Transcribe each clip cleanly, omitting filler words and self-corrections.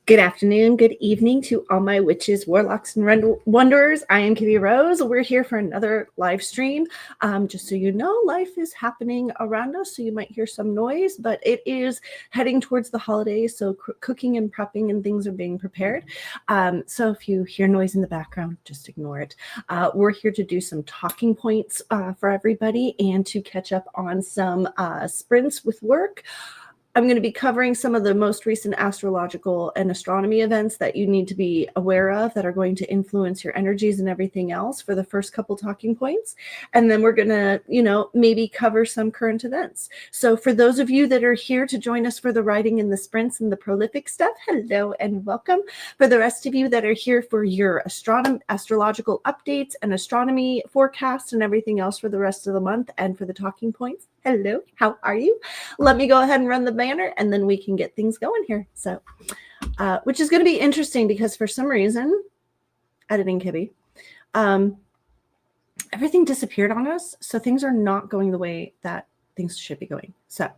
Good afternoon, good evening to all my witches, warlocks, and wanderers. I am KibbyRose. We're here for another live stream. Just so you know, life is happening around us, so you might hear some noise, but it is heading towards the holidays, so cooking and prepping and things are being prepared. So if you hear noise in the background, just ignore it. We're here to do some talking points for everybody and to catch up on some sprints with work. I'm going to be covering some of the most recent astrological and astronomy events that you need to be aware of that are going to influence your energies and everything else for the first couple talking points. And then we're going to, maybe cover some current events. So for those of you that are here to join us for the writing and the sprints and the prolific stuff, hello and welcome. For the rest of you that are here for your astrological updates and astronomy forecasts and everything else for the rest of the month and for the talking points, hello, how are you? Let me go ahead and run the banner and then we can get things going here. So, which is going to be interesting because for some reason, editing Kibby, everything disappeared on us. So things are not going the way that things should be going. So.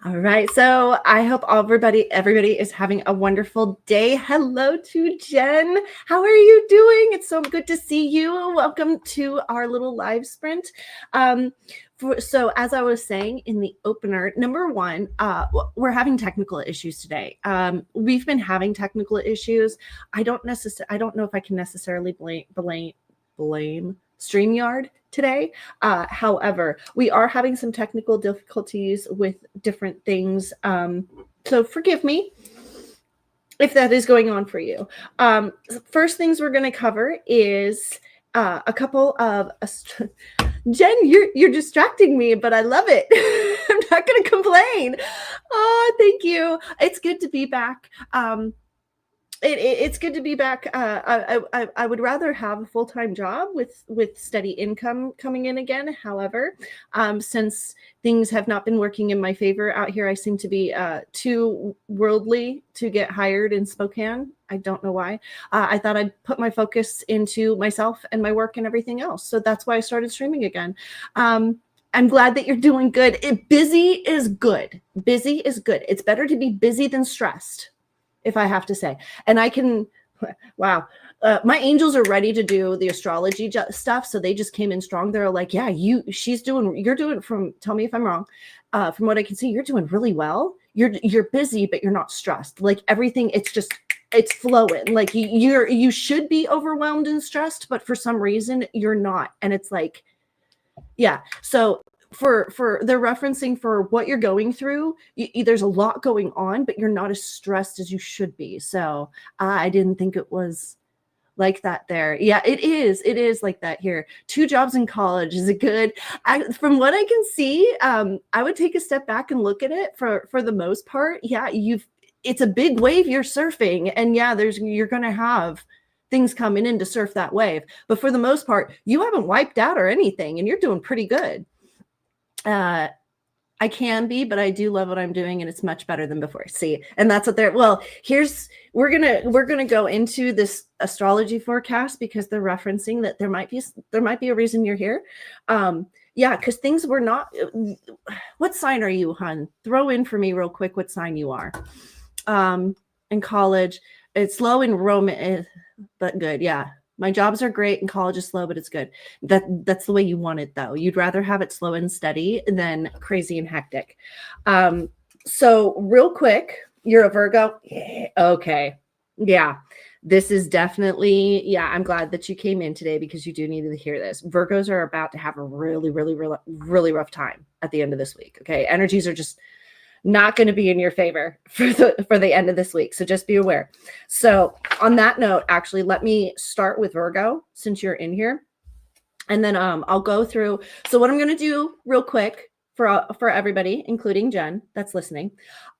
All right, so I hope everybody is having a wonderful day. Hello to Jen. How are you doing? It's so good to see you. Welcome to our little live sprint. So as I was saying in the opener, number one, we're having technical issues today. We've been having technical issues. I don't know if I can necessarily blame StreamYard today. However, we are having some technical difficulties with different things. So forgive me if that is going on for you. First things we're going to cover is a couple of... Jen, you're distracting me, but I love it. I'm not going to complain. Oh, thank you. It's good to be back. It's good to be back. I would rather have a full-time job with steady income coming in again. However, since things have not been working in my favor out here, I seem to be too worldly to get hired in Spokane. I don't know why. I thought I'd put my focus into myself and my work and everything else. So that's why I started streaming again. I'm glad that you're doing good. Busy is good. Busy is good. It's better to be busy than stressed, if I have to say. And I can, wow, my angels are ready to do the astrology stuff. So they just came in strong. They're like, yeah, you're doing tell me if I'm wrong. From what I can see, you're doing really well. You're busy, but you're not stressed. Like everything, it's flowing. Like you should be overwhelmed and stressed, but for some reason you're not. And it's like, yeah. So for they're referencing for what you're going through, there's a lot going on, but you're not as stressed as you should be. So I didn't think it was like that there. Yeah, it is like that here. 2 jobs in college is it good? From what I can see, I would take a step back and look at it for the most part. Yeah, it's a big wave you're surfing, and yeah, you're gonna have things coming in to surf that wave, but for the most part you haven't wiped out or anything, and you're doing pretty good. I can be, but I do love what I'm doing, and it's much better than before. See, and that's what we're gonna go into this astrology forecast because they're referencing that there might be a reason you're here. Yeah, because things were not. What sign are you, hun? Throw in for me real quick what sign you are. In college, it's slow in Roman, but good. Yeah. My jobs are great and college is slow, but it's good. That's the way you want it, though. You'd rather have it slow and steady than crazy and hectic. So real quick, you're a Virgo? Yeah, okay. Yeah, this is definitely, yeah, I'm glad that you came in today because you do need to hear this. Virgos are about to have a really, really, really, really rough time at the end of this week, okay? Energies are just not going to be in your favor for the end of this week. So just be aware. So on that note, actually, let me start with Virgo since you're in here. And then I'll go through. So what I'm going to do real quick for everybody, including Jen that's listening,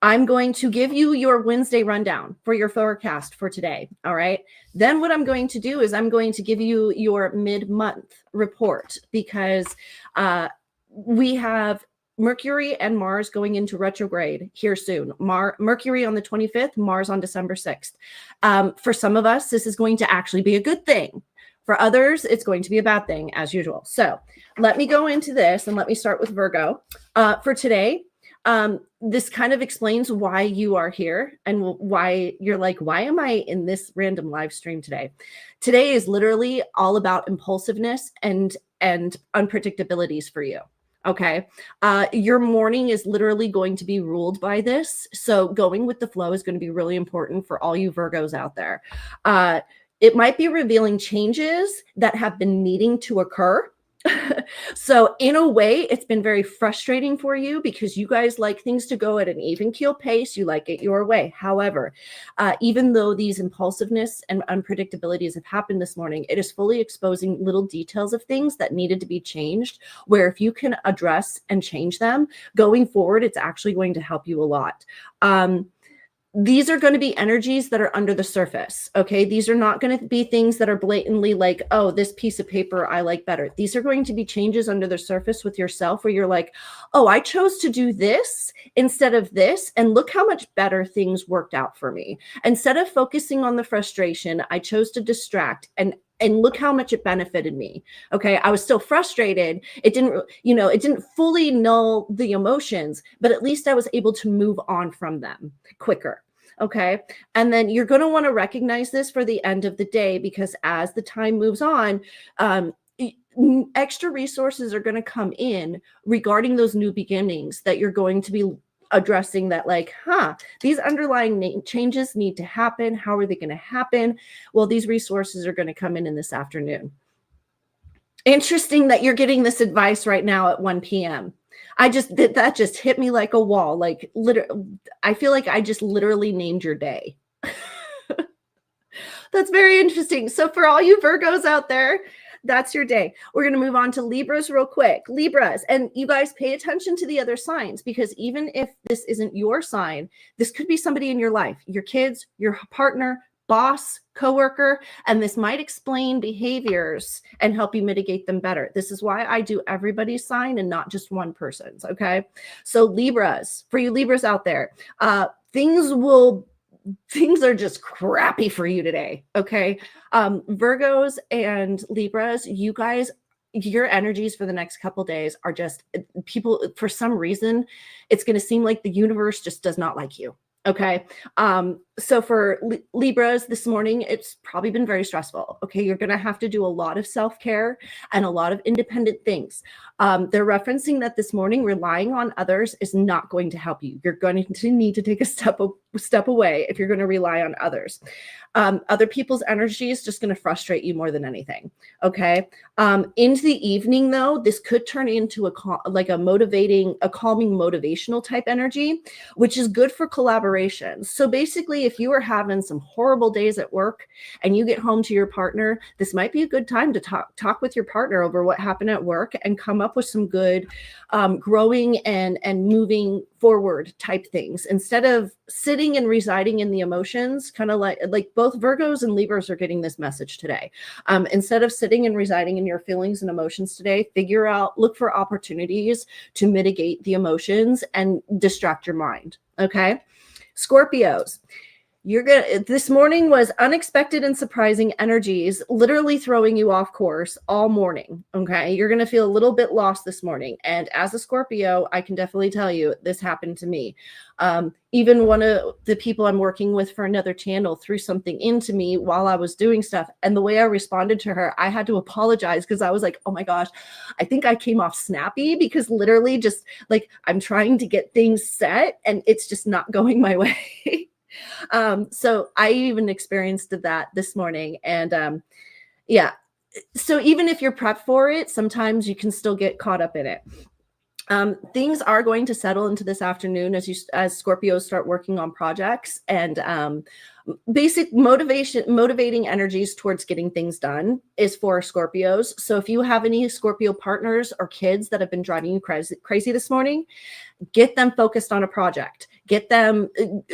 I'm going to give you your Wednesday rundown for your forecast for today. All right. Then what I'm going to do is I'm going to give you your mid-month report because we have Mercury and Mars going into retrograde here soon. Mercury on the 25th, Mars on December 6th. For some of us, this is going to actually be a good thing. For others, it's going to be a bad thing as usual. So let me go into this and let me start with Virgo. For today, this kind of explains why you are here and why you're like, why am I in this random live stream today? Today is literally all about impulsiveness and unpredictabilities for you. Okay. Your morning is literally going to be ruled by this. So going with the flow is going to be really important for all you Virgos out there. It might be revealing changes that have been needing to occur. So in a way, it's been very frustrating for you because you guys like things to go at an even keel pace. You like it your way. However, even though these impulsiveness and unpredictabilities have happened this morning, it is fully exposing little details of things that needed to be changed, where if you can address and change them going forward, it's actually going to help you a lot. These are going to be energies that are under the surface. Okay. These are not going to be things that are blatantly like, oh, this piece of paper I like better. These are going to be changes under the surface with yourself where you're like, oh, I chose to do this instead of this. And look how much better things worked out for me. Instead of focusing on the frustration, I chose to distract and look how much it benefited me. Okay. I was still frustrated. It didn't fully null the emotions, but at least I was able to move on from them quicker. Okay. And then you're going to want to recognize this for the end of the day, because as the time moves on, extra resources are going to come in regarding those new beginnings that you're going to be addressing, that like, these underlying changes need to happen. How are they going to happen? Well, these resources are going to come in this afternoon. Interesting that you're getting this advice right now at 1 p.m. That just hit me like a wall. Like literally, I feel like I just literally named your day. That's very interesting. So for all you Virgos out there, that's your day. We're going to move on to Libras real quick. Libras, and you guys pay attention to the other signs, because even if this isn't your sign, this could be somebody in your life, your kids, your partner, boss, coworker, and this might explain behaviors and help you mitigate them better. This is why I do everybody's sign and not just one person's. Okay. So Libras, for you Libras out there, things are just crappy for you today. Okay. Virgos and Libras, you guys, your energies for the next couple days are just people, for some reason, it's going to seem like the universe just does not like you. Okay. So for Libras this morning, it's probably been very stressful. Okay. You're going to have to do a lot of self-care and a lot of independent things. They're referencing that this morning, relying on others is not going to help you. You're going to need to take a step away if you're going to rely on others. Other people's energy is just going to frustrate you more than anything. Okay. Into the evening though, this could turn into a calming, motivational type energy, which is good for collaboration. So basically, if you are having some horrible days at work and you get home to your partner, this might be a good time to talk with your partner over what happened at work and come up with some good growing and moving forward type things, instead of sitting and residing in the emotions. Kind of like both Virgos and Libras are getting this message today. Instead of sitting and residing in your feelings and emotions today, look for opportunities to mitigate the emotions and distract your mind. Okay. Scorpios, this morning was unexpected and surprising energies, literally throwing you off course all morning. Okay. You're going to feel a little bit lost this morning. And as a Scorpio, I can definitely tell you this happened to me. Even one of the people I'm working with for another channel threw something into me while I was doing stuff. And the way I responded to her, I had to apologize, because I was like, oh my gosh, I think I came off snappy, because literally just like I'm trying to get things set and it's just not going my way. So I even experienced that this morning. And yeah, so even if you're prepped for it, sometimes you can still get caught up in it. Things are going to settle into this afternoon as Scorpios start working on projects, and basic motivating energies towards getting things done is for Scorpios. So if you have any Scorpio partners or kids that have been driving you crazy this morning, get them focused on a project, get them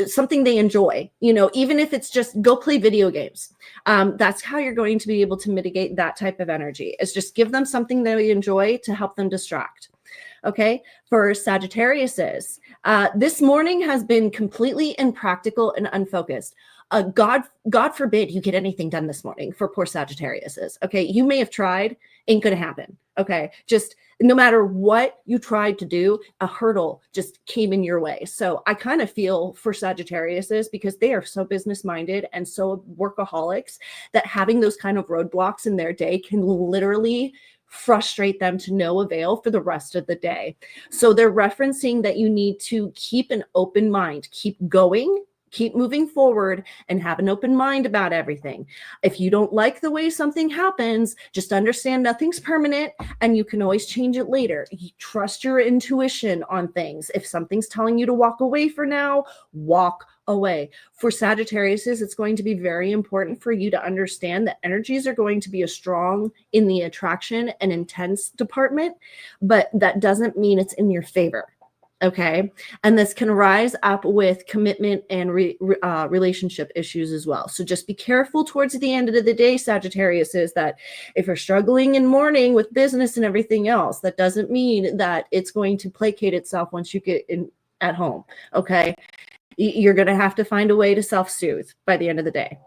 something they enjoy, even if it's just go play video games. That's how you're going to be able to mitigate that type of energy, is just give them something they enjoy to help them distract. Okay. For Sagittariuses, this morning has been completely impractical and unfocused. God forbid you get anything done this morning for poor Sagittariuses. Okay. You may have tried, ain't going to happen. Okay. Just no matter what you tried to do, a hurdle just came in your way. So I kind of feel for Sagittariuses because they are so business minded and so workaholics that having those kind of roadblocks in their day can literally frustrate them to no avail for the rest of the day. So they're referencing that you need to keep an open mind, keep going, keep moving forward, and have an open mind about everything. If you don't like the way something happens, just understand nothing's permanent and you can always change it later. You trust your intuition on things. If something's telling you to walk away for now, walk away. For Sagittarius, it's going to be very important for you to understand that energies are going to be strong in the attraction and intense department, but that doesn't mean it's in your favor. Okay. And this can rise up with commitment and relationship issues as well. So just be careful towards the end of the day, Sagittarius, is that if you're struggling in morning with business and everything else, that doesn't mean that it's going to placate itself once you get in at home. Okay. You're going to have to find a way to self-soothe by the end of the day.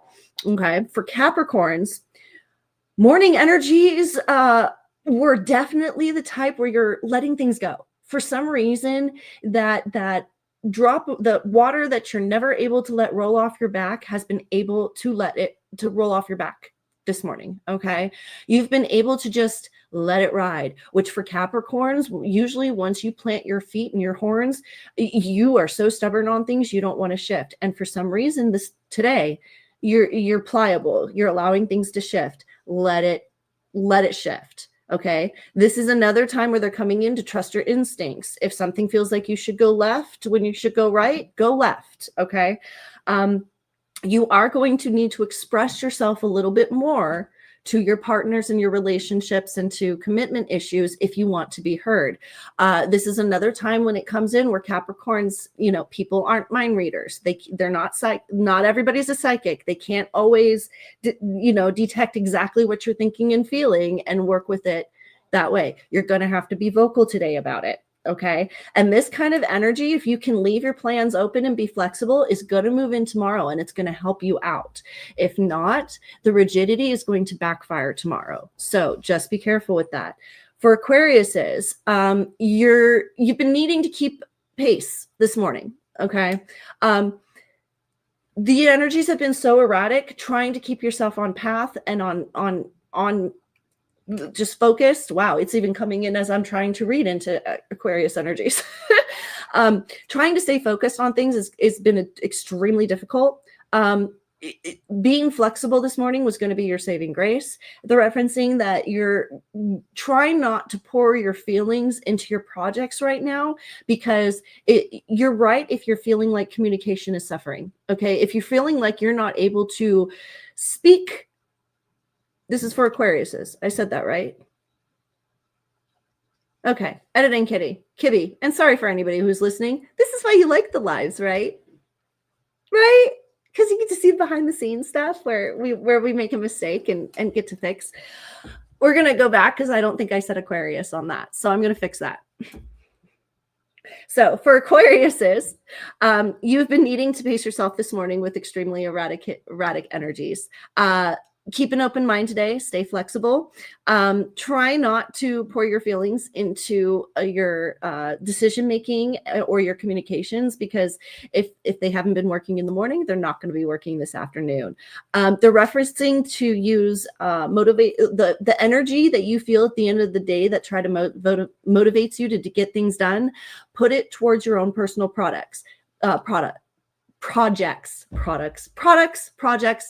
Okay. For Capricorns, morning energies were definitely the type where you're letting things go. For some reason, that drop, the water that you're never able to let roll off your back has been able to let it to roll off your back this morning. Okay. You've been able to just let it ride, which for Capricorns, usually once you plant your feet and your horns, you are so stubborn on things you don't want to shift. And for some reason today, you're pliable. You're allowing things to shift. Let it shift. Okay. This is another time where they're coming in to trust your instincts. If something feels like you should go left when you should go right, go left. Okay. You are going to need to express yourself a little bit more to your partners and your relationships and to commitment issues if you want to be heard. This is another time when it comes in where Capricorns, people aren't mind readers. They're not not everybody's a psychic. They can't always, detect exactly what you're thinking and feeling and work with it that way. You're going to have to be vocal today about it. Okay. And this kind of energy, if you can leave your plans open and be flexible, is going to move in tomorrow and it's going to help you out. If not, the rigidity is going to backfire tomorrow. So just be careful with that. For Aquariuses, you've been needing to keep pace this morning. Okay. The energies have been so erratic, trying to keep yourself on path and on just focused. Wow, it's even coming in as I'm trying to read into Aquarius energies. Trying to stay focused on things has been extremely difficult. Being flexible this morning was going to be your saving grace. They're referencing that you're trying not to pour your feelings into your projects right now, because you're right if you're feeling like communication is suffering. Okay, if you're feeling like you're not able to speak. This is for Aquariuses. I said that right? Okay. Editing Kibby. And sorry for anybody who's listening. This is why you like the lives, right? Right? Because you get to see behind the scenes stuff where we make a mistake and get to fix. We're going to go back because I don't think I said Aquarius on that. So I'm going to fix that. So for Aquariuses, you've been needing to pace yourself this morning with extremely erratic energies. Keep an open mind today. Stay flexible. Try not to pour your feelings into your decision-making or your communications, because if they haven't been working in the morning, they're not going to be working this afternoon. They're referencing to use motivate the energy that you feel at the end of the day that try to motivates you to get things done. Put it towards your own personal projects,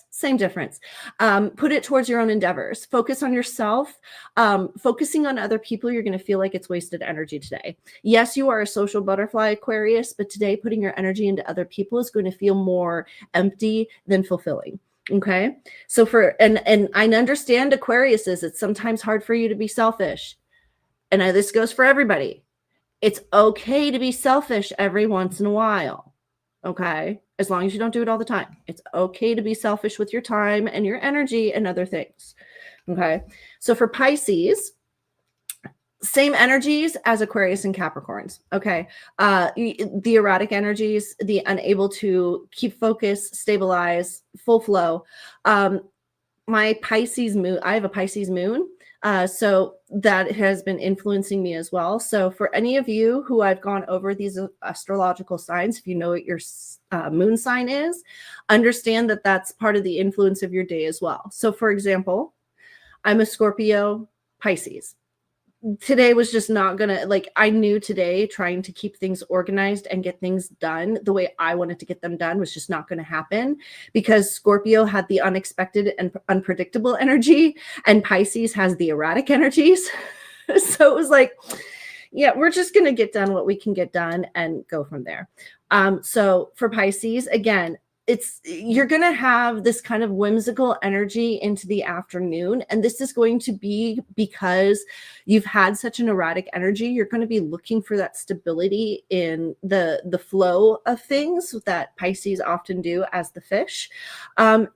same difference. Put it towards your own endeavors. Focus on yourself. Focusing on other people, you're going to feel like it's wasted energy today. Yes, you are a social butterfly, Aquarius, but today putting your energy into other people is going to feel more empty than fulfilling. Okay. So and I understand Aquariuses, it's sometimes hard for you to be selfish. And this goes for everybody. It's okay to be selfish every once in a while. Okay. As long as you don't do it all the time. It's okay to be selfish with your time and your energy and other things. Okay. So for Pisces, Same energies as Aquarius and Capricorns. Okay. The erratic energies, the unable to keep focus, stabilize, full flow. My Pisces moon, I have a Pisces moon. So that has been influencing me as well. So for any of you who I've gone over these astrological signs, if you know what your moon sign is, understand that that's part of the influence of your day as well. So for example, I'm a Scorpio Pisces. Today was just not gonna, like, I knew today trying to keep things organized and get things done the way I wanted to get them done was just not going to happen, because Scorpio had the unexpected and unpredictable energy and Pisces has the erratic energies. So it was like, yeah, we're just going to get done what we can get done and go from there. So for Pisces, again, you're going to have this kind of whimsical energy into the afternoon. And this is going to be because you've had such an erratic energy. You're going to be looking for that stability in the flow of things that Pisces often do as the fish.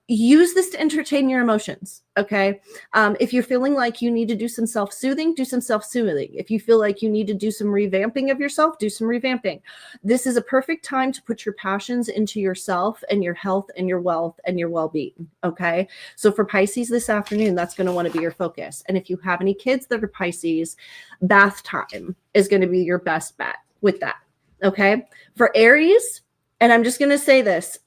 Use this to entertain your emotions. Okay. If you're feeling like you need to do some self-soothing, do some self-soothing. If you feel like you need to do some revamping of yourself, do some revamping. This is a perfect time to put your passions into yourself and your health and your wealth and your well-being. Okay. So for Pisces this afternoon, that's going to want to be your focus. And if you have any kids that are Pisces, bath time is going to be your best bet with that. Okay. For Aries, and I'm just going to say this,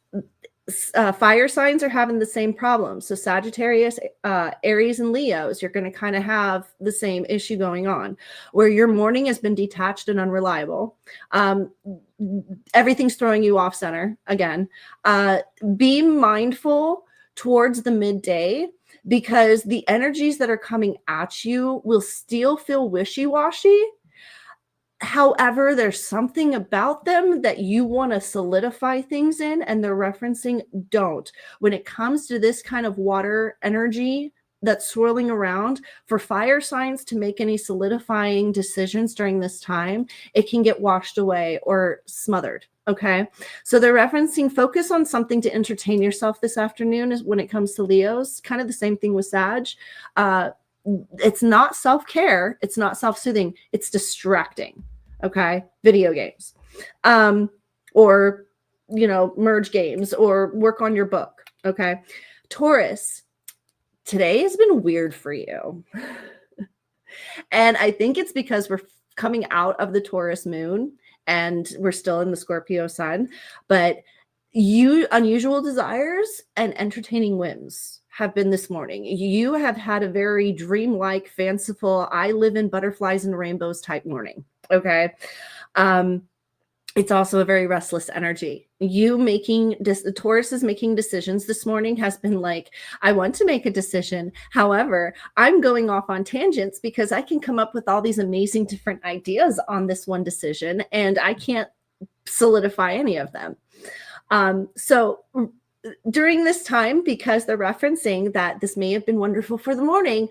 fire signs are having the same problem. So Sagittarius, Aries, and Leos, you're going to kind of have the same issue going on where your morning has been detached and unreliable. Everything's throwing you off center again. Be mindful towards the midday, because the energies that are coming at you will still feel wishy-washy. However, there's something about them that you want to solidify things in, and they're referencing don't. When it comes to this kind of water energy that's swirling around, for fire signs to make any solidifying decisions during this time, it can get washed away or smothered. Okay. So they're referencing focus on something to entertain yourself this afternoon is when it comes to Leos. Kind of the same thing with Sag. It's not self-care. It's not self-soothing. It's distracting. Okay. Video games, or, merge games or work on your book. Okay. Taurus, today has been weird for you. And I think it's because we're coming out of the Taurus moon and we're still in the Scorpio sun, but unusual desires and entertaining whims have been this morning. You have had a very dreamlike, fanciful, I live in butterflies and rainbows type morning. Okay. It's also a very restless energy. The Taurus is making decisions this morning has been like, I want to make a decision. However, I'm going off on tangents because I can come up with all these amazing different ideas on this one decision, and I can't solidify any of them. So during this time, because they're referencing that this may have been wonderful for the morning,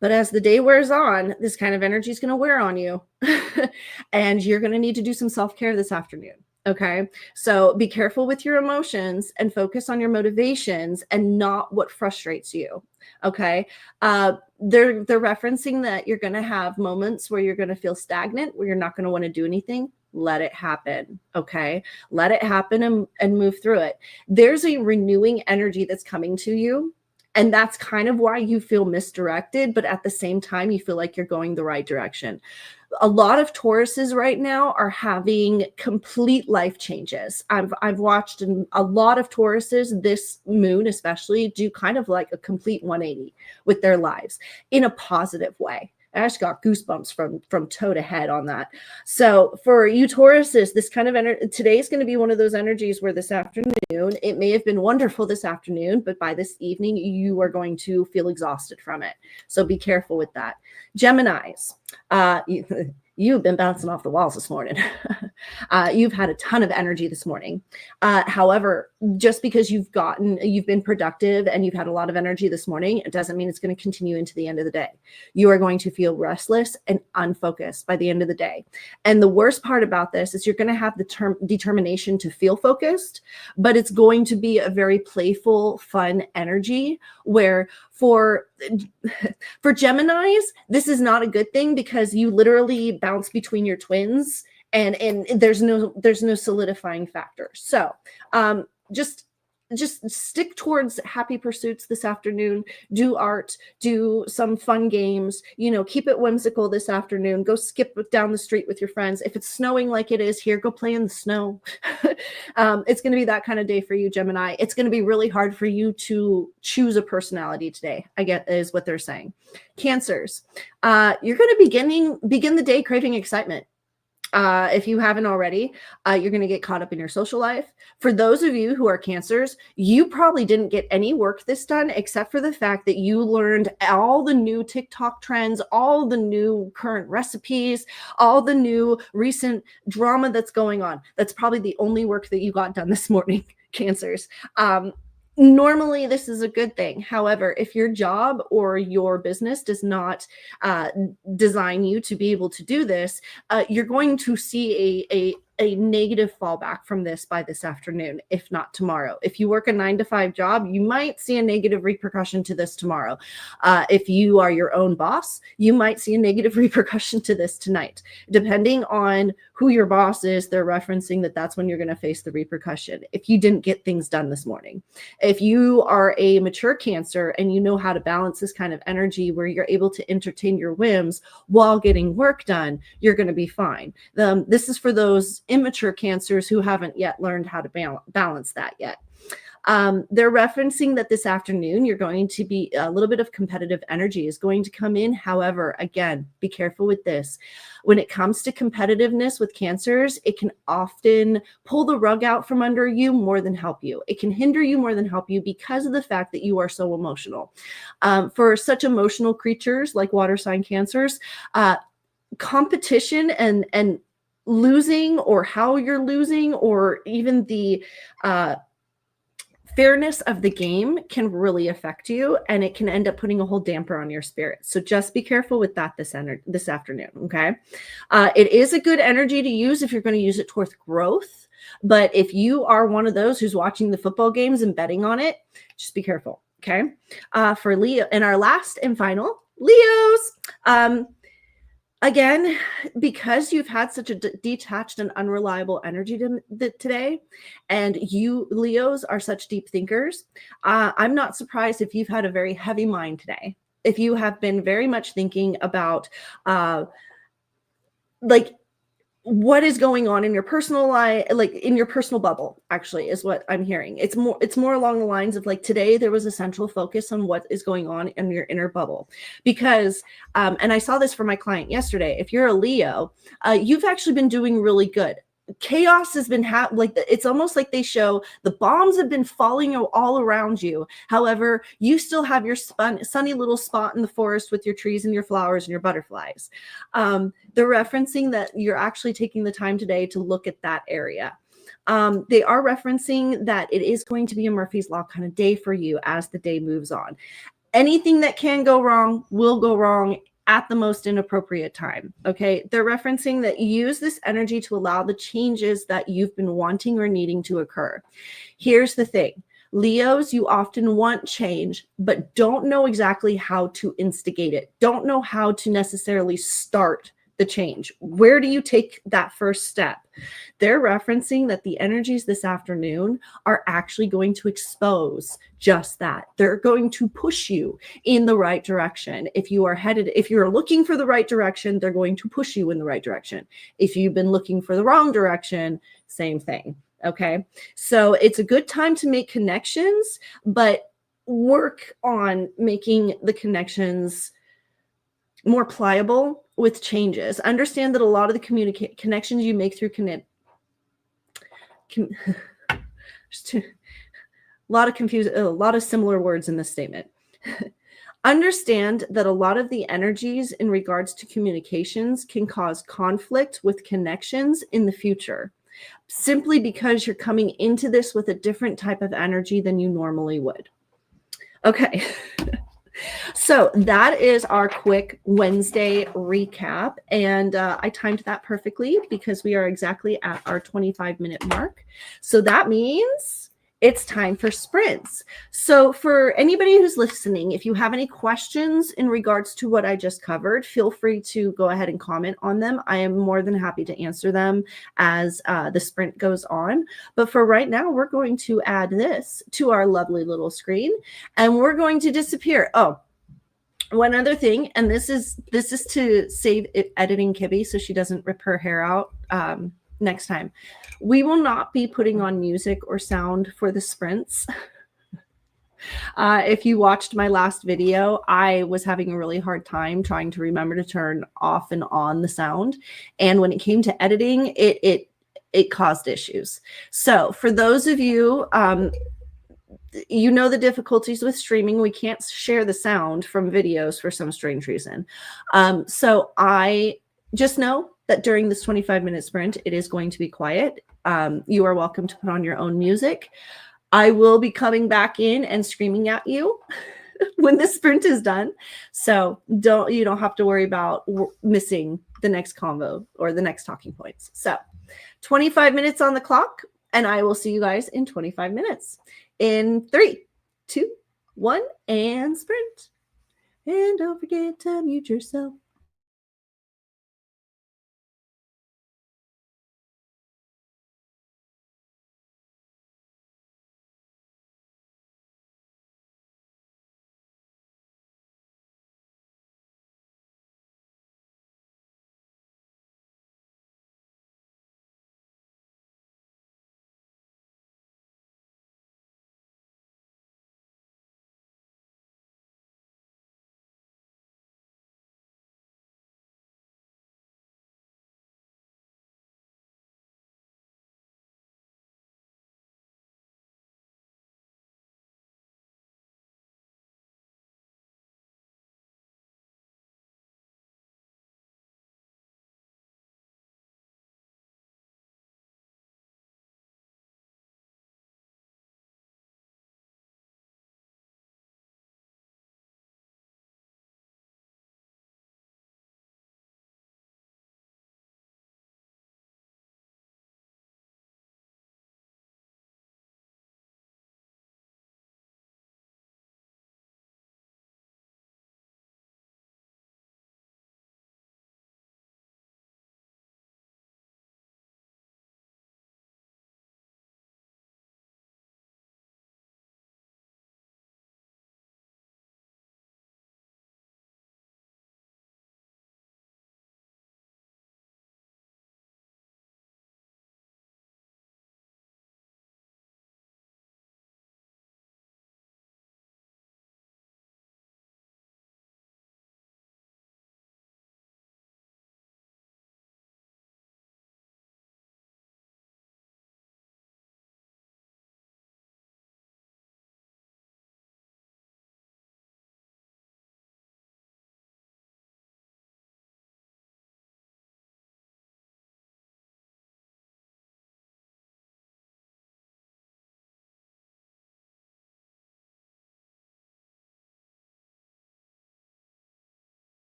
but as the day wears on, this kind of energy is going to wear on you and you're going to need to do some self-care this afternoon. Okay. So be careful with your emotions and focus on your motivations and not what frustrates you. Okay. They're referencing that you're going to have moments where you're going to feel stagnant, where you're not going to want to do anything. Let it happen. Okay. Let it happen and move through it. There's a renewing energy that's coming to you. And that's kind of why you feel misdirected, but at the same time, you feel like you're going the right direction. A lot of Tauruses right now are having complete life changes. I've watched a lot of Tauruses this moon, especially, do kind of like a complete 180 with their lives in a positive way. I just got goosebumps from toe to head on that. So for you Tauruses, this kind of energy, today is going to be one of those energies where this afternoon, it may have been wonderful this afternoon, but by this evening, you are going to feel exhausted from it. So be careful with that. Geminis, you've been bouncing off the walls this morning. You've had a ton of energy this morning. However, just because you've been productive and you've had a lot of energy this morning, it doesn't mean it's going to continue into the end of the day. You are going to feel restless and unfocused by the end of the day. And the worst part about this is you're going to have the determination to feel focused, but it's going to be a very playful, fun energy where For Geminis, this is not a good thing because you literally bounce between your twins, and there's no solidifying factor. So just stick towards happy pursuits this afternoon. Do art, do some fun games, keep it whimsical this afternoon. Go skip down the street with your friends. If it's snowing like it is here, go play in the snow. It's going to be that kind of day for you, Gemini. It's going to be really hard for you to choose a personality today, I get is what they're saying. Cancers, you're going to begin the day craving excitement. If you haven't already, you're going to get caught up in your social life. For those of you who are Cancers, you probably didn't get any work this done except for the fact that you learned all the new TikTok trends, all the new current recipes, all the new recent drama that's going on. That's probably the only work that you got done this morning, Cancers. Normally, this is a good thing. However, if your job or your business does not design you to be able to do this, you're going to see a negative fallback from this by this afternoon, if not tomorrow. If you work a 9-to-5 job, you might see a negative repercussion to this tomorrow. If you are your own boss, you might see a negative repercussion to this tonight. Depending on who your boss is, they're referencing that that's when you're going to face the repercussion if you didn't get things done this morning. If you are a mature Cancer and you know how to balance this kind of energy where you're able to entertain your whims while getting work done, you're going to be fine. This is for those immature Cancers who haven't yet learned how to balance that yet. They're referencing that this afternoon you're going to be a little bit of competitive energy is going to come in. However, again, be careful with this. When it comes to competitiveness with Cancers, it can often pull the rug out from under you more than help you. It can hinder you more than help you because of the fact that you are so emotional. For such emotional creatures like water sign Cancers, competition and losing, or how you're losing, or even the fairness of the game can really affect you, and it can end up putting a whole damper on your spirit. So just be careful with that this afternoon, okay? It is a good energy to use if you're going to use it towards growth, but if you are one of those who's watching the football games and betting on it, just be careful, okay? For Leo, and our last and final, Leos. Again, because you've had such a detached and unreliable energy today, and you Leos are such deep thinkers, I'm not surprised if you've had a very heavy mind today. If you have been very much thinking about what is going on in your personal life, like in your personal bubble, actually, is what I'm hearing. It's more along the lines of like today there was a central focus on what is going on in your inner bubble. Because, and I saw this for my client yesterday, if you're a Leo, you've actually been doing really good. Chaos has been it's almost like they show the bombs have been falling all around you. However, you still have your sunny little spot in the forest with your trees and your flowers and your butterflies. They're referencing that you're actually taking the time today to look at that area. They are referencing that it is going to be a Murphy's Law kind of day for you as the day moves on. Anything that can go wrong will go wrong at the most inappropriate time, okay? They're referencing that you use this energy to allow the changes that you've been wanting or needing to occur. Here's the thing. Leos, you often want change, but don't know exactly how to instigate it. Don't know how to necessarily start the change. Where do you take that first step? They're referencing that the energies this afternoon are actually going to expose just that. They're going to push you in the right direction. If you're looking for the right direction, they're going to push you in the right direction. If you've been looking for the wrong direction, same thing. Okay. So it's a good time to make connections, but work on making the connections more pliable with changes. Understand that a lot of the connections you make through a lot of similar words in this statement. Understand that a lot of the energies in regards to communications can cause conflict with connections in the future, simply because you're coming into this with a different type of energy than you normally would. Okay. So that is our quick Wednesday recap. And I timed that perfectly because we are exactly at our 25-minute mark. So that means it's time for sprints. So for anybody who's listening, if you have any questions in regards to what I just covered, feel free to go ahead and comment on them. I am more than happy to answer them as the sprint goes on. But for right now, we're going to add this to our lovely little screen, and we're going to disappear. Oh, one other thing, and this is to save it, editing Kibby so she doesn't rip her hair out next time. We will not be putting on music or sound for the sprints. If you watched my last video, I was having a really hard time trying to remember to turn off and on the sound. And when it came to editing, it caused issues. So for those of you, you know the difficulties with streaming. We can't share the sound from videos for some strange reason. So I just know that during this 25-minute sprint, it is going to be quiet. You are welcome to put on your own music. I will be coming back in and screaming at you when the sprint is done. So you don't have to worry about missing the next convo or the next talking points. So 25 minutes on the clock, and I will see you guys in 25 minutes. In 3, 2, 1, and sprint. And don't forget to mute yourself.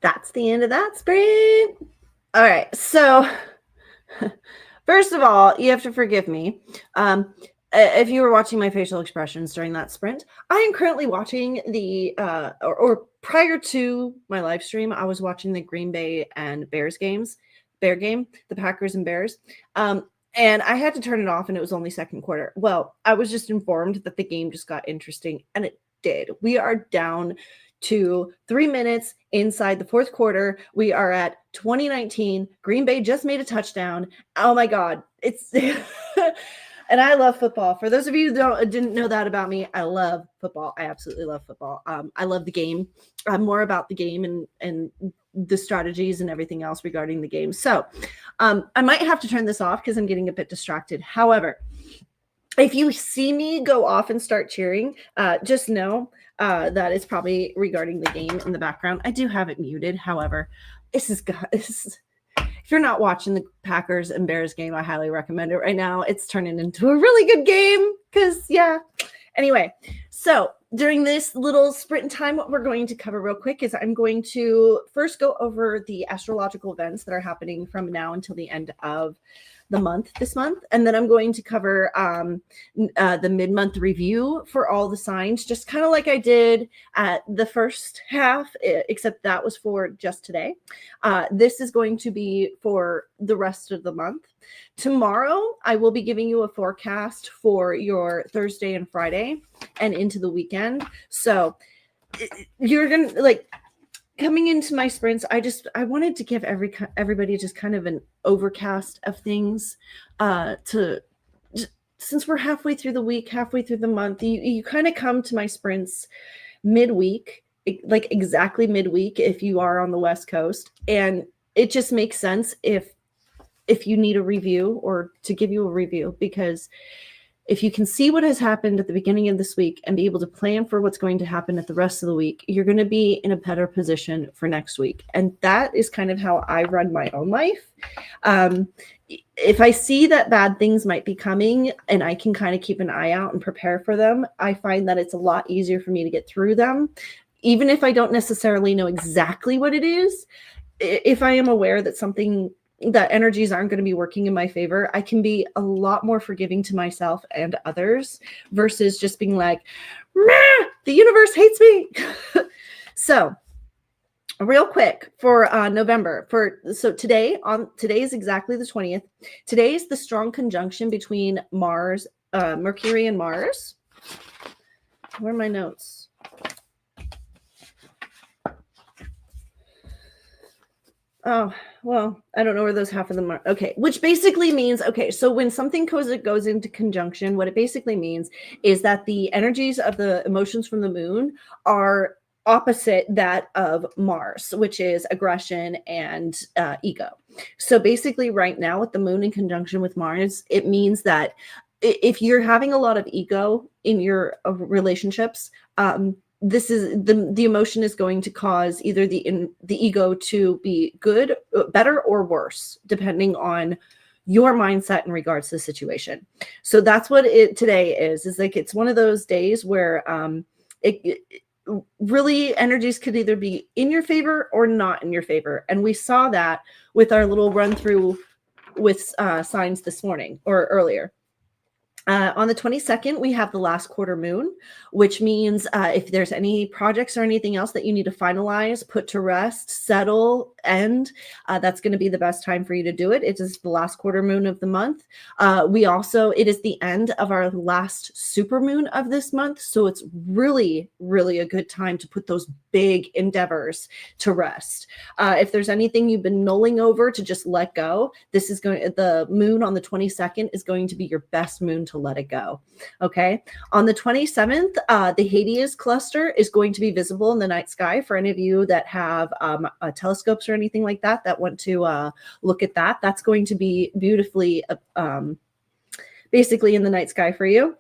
that's the end of that sprint. All right, so first of all, you have to forgive me. If you were watching my facial expressions during that sprint, I am currently watching the, or prior to my live stream, I was watching the Green Bay and Bears games, Bear game, the Packers and Bears. And I had to turn it off and it was only second quarter. Well, I was just informed that the game just got interesting and it did. We are down to 3 minutes inside the fourth quarter. We are at 2019. Green Bay just made a touchdown. Oh my God. It's and I love football. For those of you who didn't know that about me, I love football. I absolutely love football. I love the game. I'm more about the game and the strategies and everything else regarding the game. So I might have to turn this off because I'm getting a bit distracted. However, if you see me go off and start cheering, just know that it's probably regarding the game in the background. I do have it muted. However, this is if you're not watching the Packers and Bears game, I highly recommend it right now. It's turning into a really good game because, yeah. Anyway, so during this little sprint in time, what we're going to cover real quick is I'm going to first go over the astrological events that are happening from now until the end of the month this month, and then I'm going to cover the mid-month review for all the signs, just kind of like I did at the first half, except that was for just today. This is going to be for the rest of the month. Tomorrow, I will be giving you a forecast for your Thursday and Friday and into the weekend. So you're going to like coming into my sprints, I wanted to give everybody just kind of an overcast of things since we're halfway through the week, halfway through the month, you kind of come to my sprints midweek, like exactly midweek if you are on the West Coast. And it just makes sense if you need a review or to give you a review, because if you can see what has happened at the beginning of this week and be able to plan for what's going to happen at the rest of the week, you're going to be in a better position for next week. And that is kind of how I run my own life. If I see that bad things might be coming and I can kind of keep an eye out and prepare for them, I find that it's a lot easier for me to get through them. Even if I don't necessarily know exactly what it is, if I am aware that energies aren't going to be working in my favor, I can be a lot more forgiving to myself and others versus just being like, the universe hates me. So real quick for November, so today is exactly the 20th. Today is the strong conjunction between Mercury and Mars. Where are my notes? Oh, well, I don't know where those half of them are. Okay, which basically means, so when something goes into conjunction, what it basically means is that the energies of the emotions from the moon are opposite that of Mars, which is aggression and ego. So basically right now with the moon in conjunction with Mars, it means that if you're having a lot of ego in your relationships, this is the emotion is going to cause either the ego to be good, better, or worse, depending on your mindset in regards to the situation. So that's what today is like, it's one of those days where it really energies could either be in your favor or not in your favor. And we saw that with our little run through with signs this morning or earlier. On the 22nd, we have the last quarter moon, which means if there's any projects or anything else that you need to finalize, put to rest, settle, end, that's going to be the best time for you to do it. It is the last quarter moon of the month. It is the end of our last super moon of this month. So it's really, really a good time to put those big endeavors to rest. If there's anything you've been mulling over to just let go, the moon on the 22nd is going to be your best moon to let it go. Okay. On the 27th, the Hades cluster is going to be visible in the night sky for any of you that have telescopes or anything like that want to look at that. That's going to be beautifully basically in the night sky for you.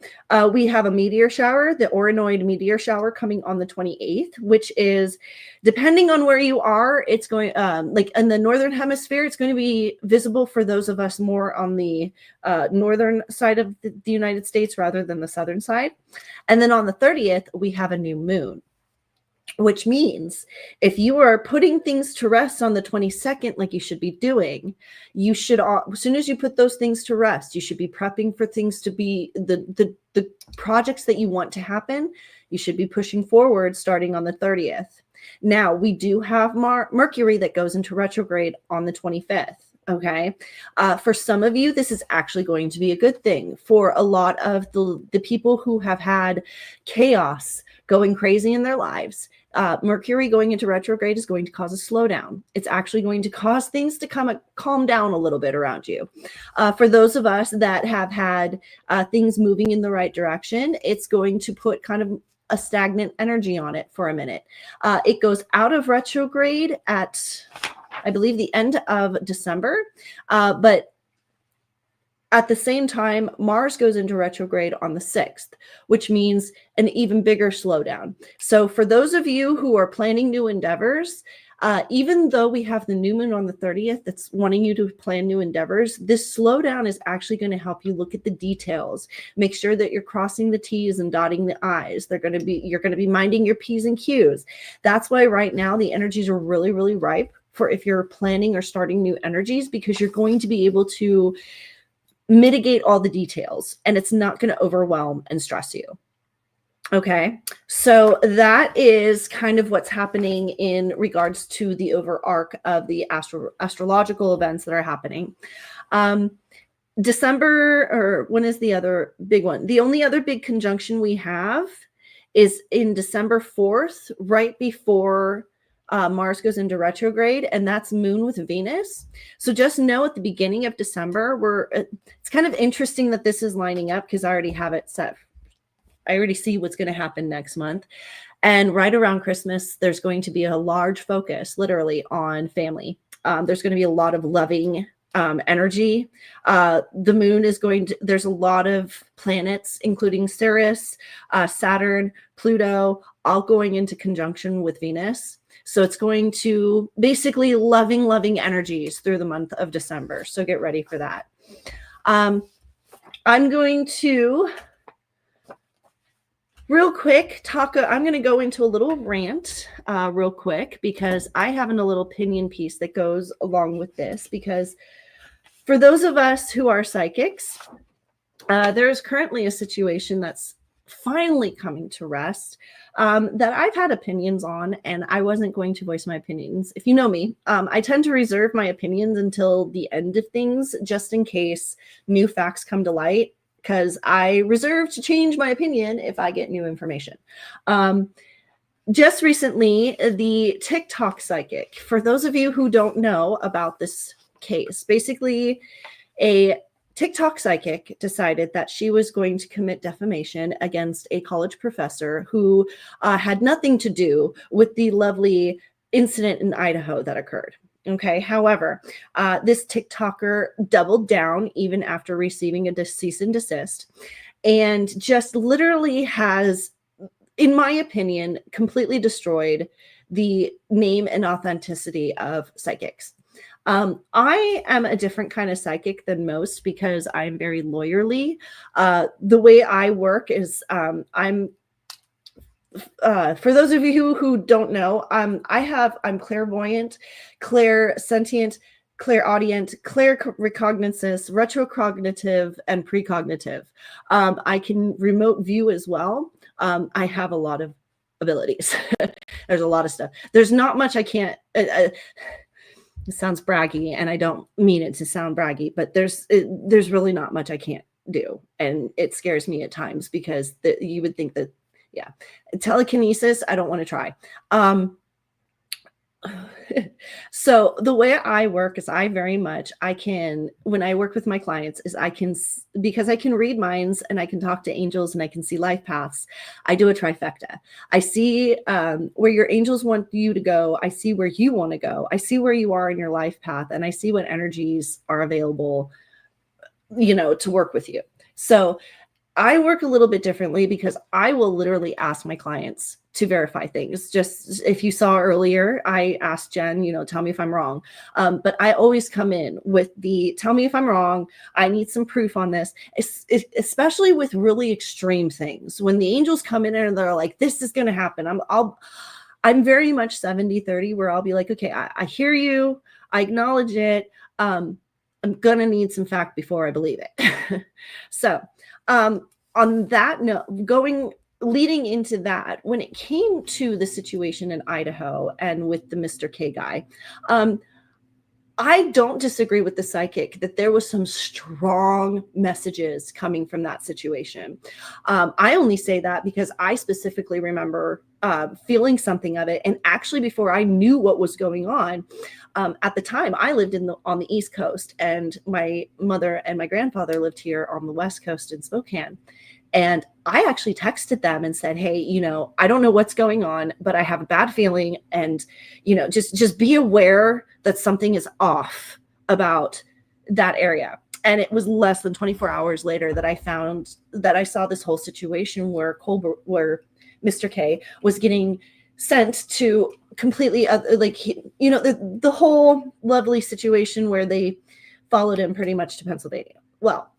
We have a meteor shower, the Orinoid meteor shower, coming on the 28th, which is, depending on where you are, it's going, like in the northern hemisphere, it's going to be visible for those of us more on the northern side of the United States rather than the southern side. And then on the 30th, we have a new moon. which means if you are putting things to rest on the 22nd, like you should be doing, you should, as soon as you put those things to rest, you should be prepping for things to be the projects that you want to happen. You should be pushing forward starting on the 30th. Now, we do have Mercury that goes into retrograde on the 25th. Okay. For some of you, this is actually going to be a good thing. For a lot of the people who have had chaos going crazy in their lives, Mercury going into retrograde is going to cause a slowdown. It's actually going to cause things to calm down a little bit around you. For those of us that have had things moving in the right direction, it's going to put kind of a stagnant energy on it for a minute. It goes out of retrograde at, I believe, the end of December, but at the same time, Mars goes into retrograde on the 6th, which means an even bigger slowdown. So for those of you who are planning new endeavors, even though we have the new moon on the 30th that's wanting you to plan new endeavors, this slowdown is actually going to help you look at the details. Make sure that you're crossing the T's and dotting the I's. You're going to be minding your P's and Q's. That's why right now the energies are really, really ripe for if you're planning or starting new energies, because you're going to be able to mitigate all the details and it's not going to overwhelm and stress you. Okay, so that is kind of what's happening in regards to the overarch of the astrological events that are happening. December, or when is the other big one? The only other big conjunction we have is in December 4th, right before Mars goes into retrograde, and that's Moon with Venus. So just know at the beginning of December, it's kind of interesting that this is lining up because I already have it set. I already see what's going to happen next month. And right around Christmas, there's going to be a large focus, literally, on family. There's going to be a lot of loving energy. The moon is there's a lot of planets, including Ceres, Saturn, Pluto, all going into conjunction with Venus. So it's going to basically loving energies through the month of December. So get ready for that. I'm going to real quick I'm going to go into a little rant real quick because I have a little opinion piece that goes along with this. Because for those of us who are psychics, there is currently a situation that's finally coming to rest that I've had opinions on, and I wasn't going to voice my opinions. If you know me, I tend to reserve my opinions until the end of things, just in case new facts come to light, because I reserve to change my opinion if I get new information. Just recently, the TikTok psychic, for those of you who don't know about this case, basically a TikTok psychic decided that she was going to commit defamation against a college professor who had nothing to do with the lovely incident in Idaho that occurred. Okay. However, this TikToker doubled down even after receiving a cease and desist, and just literally has, in my opinion, completely destroyed the name and authenticity of psychics. I am a different kind of psychic than most because I'm very lawyerly. The way I work is for those of you who don't know, I'm clairvoyant, clairsentient, clairaudient, claircognizance, retrocognitive, and precognitive. I can remote view as well. I have a lot of abilities. There's a lot of stuff. There's not much I can't. It sounds braggy, and I don't mean it to sound braggy, but there's really not much I can't do, and it scares me at times because you would think that, yeah, telekinesis, I don't want to try. So the way I work is when I work with my clients is because I can read minds and I can talk to angels and I can see life paths. I do a trifecta. I see where your angels want you to go. I see where you want to go. I see where you are in your life path, and I see what energies are available, to work with you. So I work a little bit differently because I will literally ask my clients to verify things. Just if you saw earlier, I asked Jen, tell me if I'm wrong. But I always come in with tell me if I'm wrong. I need some proof on this, especially with really extreme things. When the angels come in and they're like, this is going to happen, I'm very much 70-30, where I'll be like, okay, I hear you, I acknowledge it. I'm gonna need some fact before I believe it. So on that note, leading into that, when it came to the situation in Idaho and with the Mr. K guy, I don't disagree with the psychic that there was some strong messages coming from that situation. I only say that because I specifically remember feeling something of it. And actually, before I knew what was going on, at the time I lived on the East Coast, and my mother and my grandfather lived here on the West Coast in Spokane. And I actually texted them and said, hey, I don't know what's going on, but I have a bad feeling. And, just be aware that something is off about that area. And it was less than 24 hours later that I found that I saw this whole situation where Mr. K was getting sent to completely the whole lovely situation where they followed him pretty much to Pennsylvania. Well,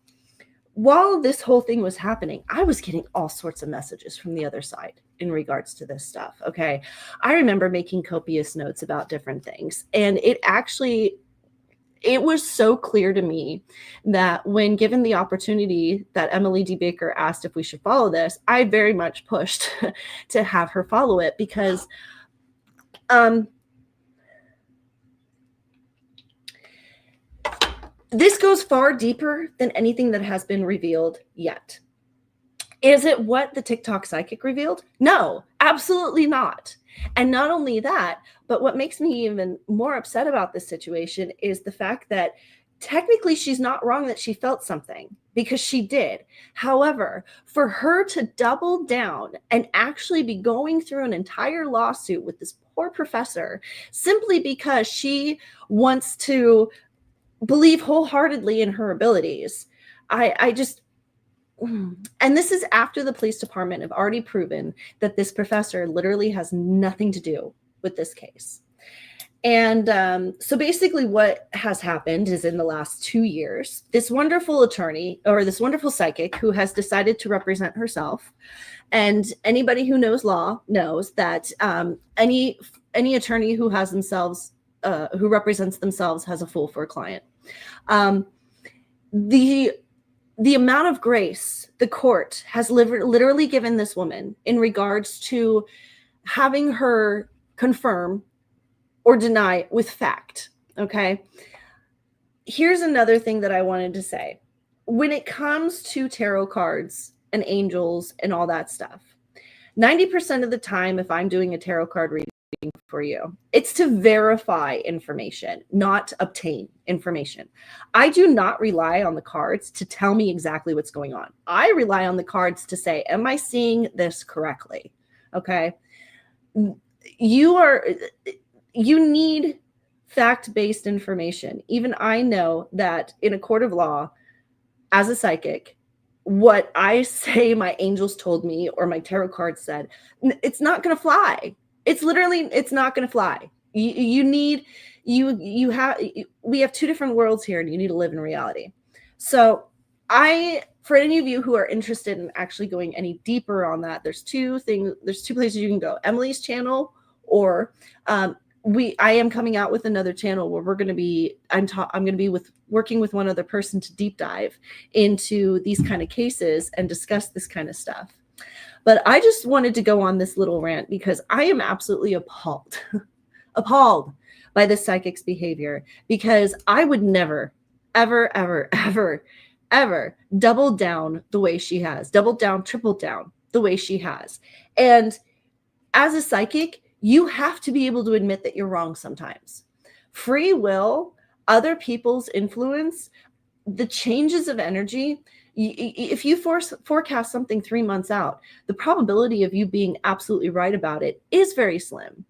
while this whole thing was happening, I was getting all sorts of messages from the other side in regards to this stuff. Okay. I remember making copious notes about different things. And it was so clear to me that when given the opportunity that Emily D. Baker asked if we should follow this, I very much pushed to have her follow it, because this goes far deeper than anything that has been revealed yet. Is it what the TikTok psychic revealed? No, absolutely not. And not only that, but what makes me even more upset about this situation is the fact that technically she's not wrong that she felt something, because she did. However, for her to double down and actually be going through an entire lawsuit with this poor professor simply because she wants to believe wholeheartedly in her abilities, I just, and this is after the police department have already proven that this professor literally has nothing to do with this case. And so basically what has happened is, in the last 2 years, this wonderful attorney, or this wonderful psychic, who has decided to represent herself, and anybody who knows law knows that any attorney who has themselves who represents themselves has a fool for a client. The amount of grace the court has literally given this woman in regards to having her confirm or deny with fact. Okay. Here's another thing that I wanted to say. When it comes to tarot cards and angels and all that stuff, 90% of the time, if I'm doing a tarot card reading for you, it's to verify information, not obtain information. I do not rely on the cards to tell me exactly what's going on. I rely on the cards to say, am I seeing this correctly? Okay. You need fact-based information. Even I know that in a court of law, as a psychic, what I say my angels told me or my tarot card said, it's not going to fly. It's not going to fly. We have two different worlds here, and you need to live in reality. So for any of you who are interested in actually going any deeper on that, there's two places you can go: Emily's channel, or I am coming out with another channel where I'm going to be working with one other person to deep dive into these kind of cases and discuss this kind of stuff. But I just wanted to go on this little rant because I am absolutely appalled by this psychic's behavior, because I would never, ever, ever, ever, ever double down the way she has, double down, triple down the way she has. And as a psychic, you have to be able to admit that you're wrong sometimes. Free will, other people's influence, the changes of energy. If you forecast something 3 months out, the probability of you being absolutely right about it is very slim.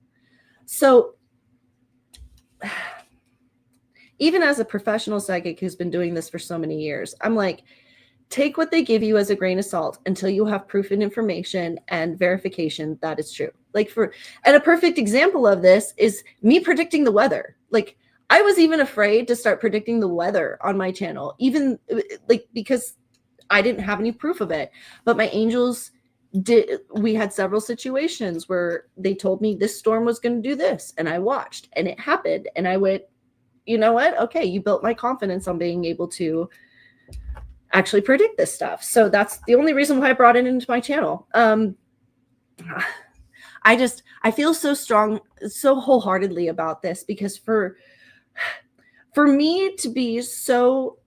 So even as a professional psychic who's been doing this for so many years, I'm like, take what they give you as a grain of salt until you have proof and information and verification that it's true. And a perfect example of this is me predicting the weather. Like, I was even afraid to start predicting the weather on my channel, even because I didn't have any proof of it. But my angels we had several situations where they told me this storm was going to do this, and I watched, and it happened, and I went, you know what? Okay, you built my confidence on being able to actually predict this stuff. So that's the only reason why I brought it into my channel. I feel so strong, so wholeheartedly about this, because for me to be so,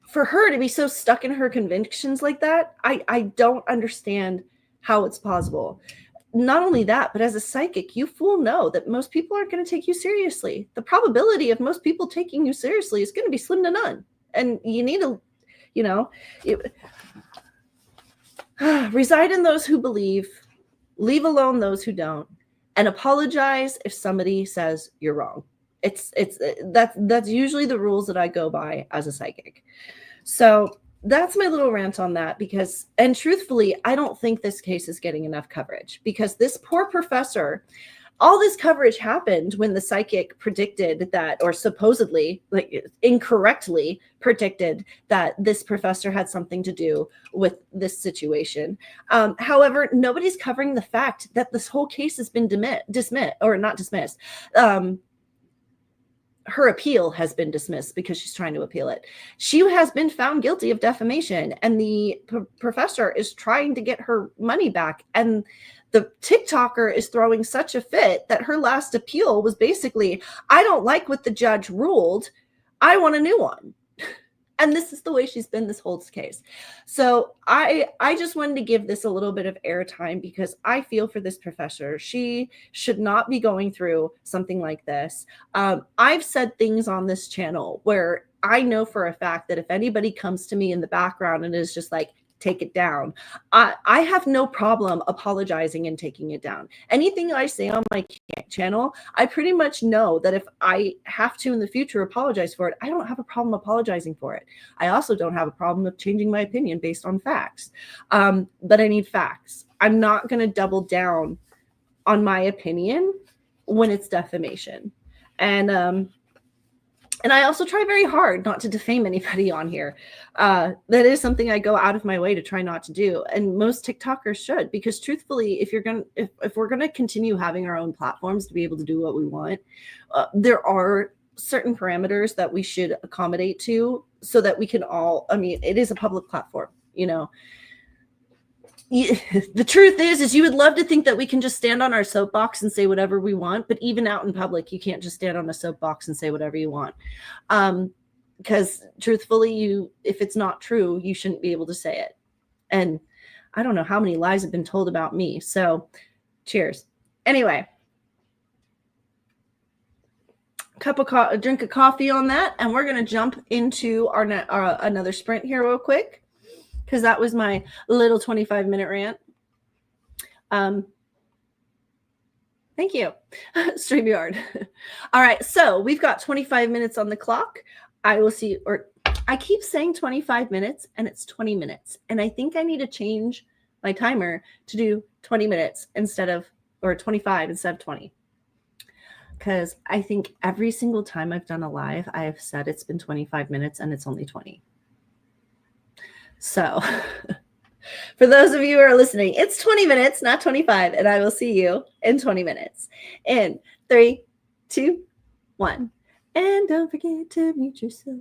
for her to be so stuck in her convictions like that, I don't understand how it's possible. Not only that, but as a psychic, you full know that most people aren't going to take you seriously. The probability of most people taking you seriously is going to be slim to none. And you need to, you know, reside in those who believe, leave alone those who don't, and apologize if somebody says you're wrong. That's usually the rules that I go by as a psychic. So that's my little rant on that, because, and truthfully, I don't think this case is getting enough coverage, because this poor professor, all this coverage happened when the psychic predicted that, or supposedly, like, incorrectly predicted that this professor had something to do with this situation. However, nobody's covering the fact that this whole case has been dismissed, or not dismissed. Her appeal has been dismissed because she's trying to appeal it. She has been found guilty of defamation, and the professor is trying to get her money back. And the TikToker is throwing such a fit that her last appeal was basically, I don't like what the judge ruled, I want a new one. And this is the way she's been this whole case. So I just wanted to give this a little bit of airtime, because I feel for this professor. She should not be going through something like this. I've said things on this channel where I know for a fact that if anybody comes to me in the background and is just like, take it down, I have no problem apologizing and taking it down. Anything I say on my channel, I pretty much know that if I have to in the future apologize for it, I don't have a problem apologizing for it. I also don't have a problem with changing my opinion based on facts. But I need facts. I'm not going to double down on my opinion when it's defamation. And I also try very hard not to defame anybody on here. That is something I go out of my way to try not to do. And most TikTokers should, because truthfully, if we're going to continue having our own platforms to be able to do what we want, there are certain parameters that we should accommodate to, so that we can all, I mean, it is a public platform, you know. The truth is you would love to think that we can just stand on our soapbox and say whatever we want, but even out in public, you can't just stand on a soapbox and say whatever you want. Because truthfully, if it's not true, you shouldn't be able to say it. And I don't know how many lies have been told about me. So cheers. Anyway, a drink of coffee on that. And we're going to jump into our another sprint here real quick, because that was my little 25-minute rant. Thank you, StreamYard. All right, so we've got 25 minutes on the clock. I will see, or I keep saying 25 minutes, and it's 20 minutes. And I think I need to change my timer to do 20 minutes instead of, or 25 instead of 20. Because I think every single time I've done a live, I have said it's been 25 minutes, and it's only 20. So for those of you who are listening, it's 20 minutes, not 25, and I will see you in 20 minutes. In 3, 2, 1. And don't forget to mute yourself.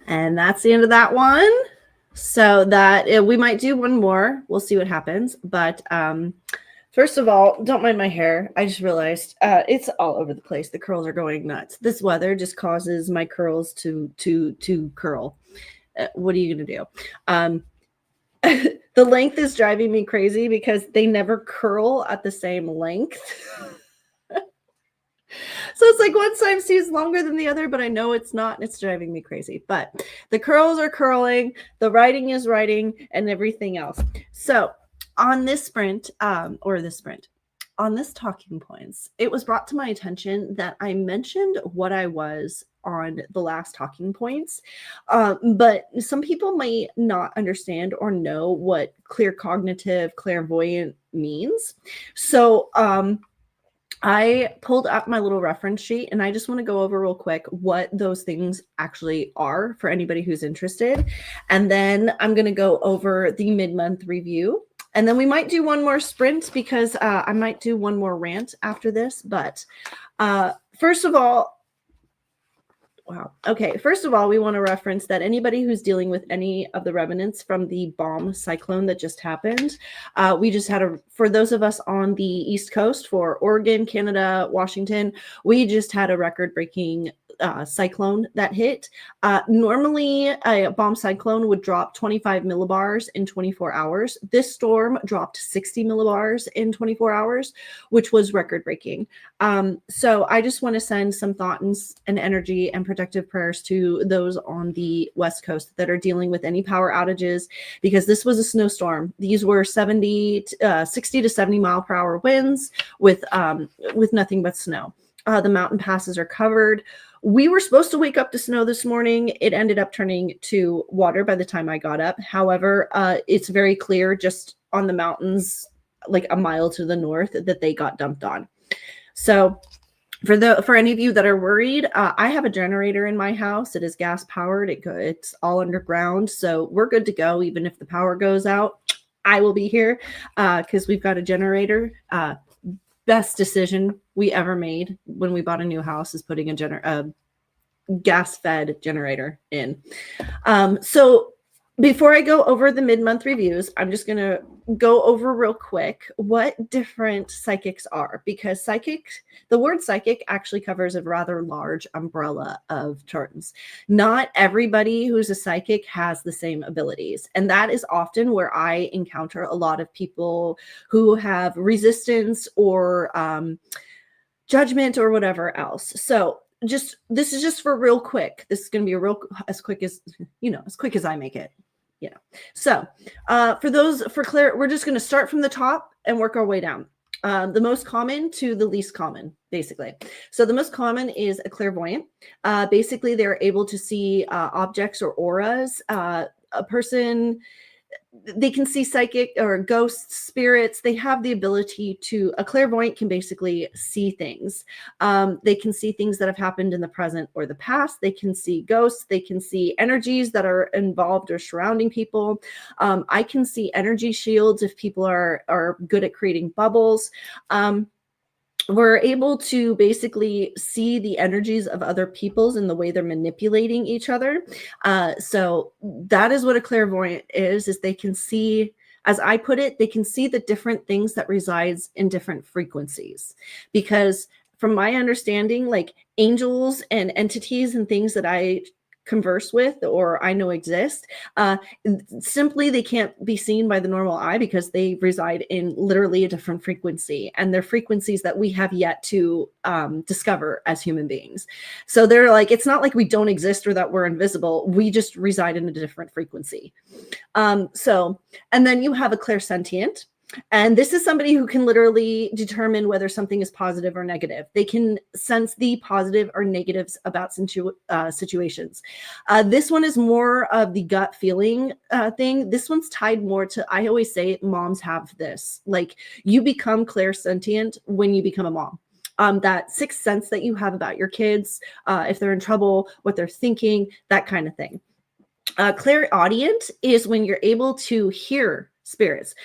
And that's the end of that one. So that we might do one more. We'll see what happens. But first of all, don't mind my hair. I just realized it's all over the place. The curls are going nuts. This weather just causes my curls to curl. What are you going to do? The length is driving me crazy because they never curl at the same length. So it's like one side seems longer than the other, but I know it's not, and it's driving me crazy. But the curls are curling, the writing is writing, and everything else. So on this sprint, on this talking points, it was brought to my attention that I mentioned what I was on the last talking points, but some people might not understand or know what claircognitive, clairvoyant means. So I pulled up my little reference sheet, and I just want to go over real quick what those things actually are for anybody who's interested. And then I'm going to go over the mid-month review. And then we might do one more sprint because I might do one more rant after this. But first of all, first of all, we want to reference that anybody who's dealing with any of the remnants from the bomb cyclone that just happened, we just had for those of us on the East Coast, for Oregon, Canada, Washington, we just had a record-breaking cyclone that hit. Normally, a bomb cyclone would drop 25 millibars in 24 hours. This storm dropped 60 millibars in 24 hours, which was record-breaking. So I just want to send some thought and energy and protective prayers to those on the West Coast that are dealing with any power outages, because this was a snowstorm. These were 60 to 70 mile per hour winds with nothing but snow. The mountain passes are covered. We were supposed to wake up to snow this morning. It ended up turning to water by the time I got up. However, it's very clear just on the mountains, like a mile to the north, that they got dumped on. So for any of you that are worried, I have a generator in my house. It is gas powered. It's all underground. So we're good to go. Even if the power goes out, I will be here because we've got a generator. Best decision we ever made when we bought a new house is putting a gas-fed generator in. So before I go over the mid-month reviews, I'm just going to go over real quick what different psychics are, because the word psychic actually covers a rather large umbrella of terms. Not everybody who's a psychic has the same abilities. And that is often where I encounter a lot of people who have resistance or judgment or whatever else. So this is just for real quick. This is going to be as quick as I make it. So for Claire, we're just going to start from the top and work our way down. The most common to the least common, basically. So the most common is a clairvoyant. Basically, they're able to see objects or auras. A person, they can see psychic or ghosts, spirits. They have the ability a clairvoyant can basically see things. They can see things that have happened in the present or the past. They can see ghosts. They can see energies that are involved or surrounding people. I can see energy shields if people are good at creating bubbles. We're able to basically see the energies of other peoples and the way they're manipulating each other. So that is what a clairvoyant is they can see, as I put it, they can see the different things that resides in different frequencies. Because from my understanding, like angels and entities and things that I converse with or I know exist, simply they can't be seen by the normal eye because they reside in literally a different frequency, and they're frequencies that we have yet to discover as human beings. So they're like, it's not like we don't exist or that we're invisible, we just reside in a different frequency. And then you have a clairsentient. And this is somebody who can literally determine whether something is positive or negative. They can sense the positive or negatives about situations. This one is more of the gut feeling thing. This one's tied more to, I always say moms have this. Like, you become clairsentient when you become a mom. That sixth sense that you have about your kids, if they're in trouble, what they're thinking, that kind of thing. Clairaudient is when you're able to hear spirits.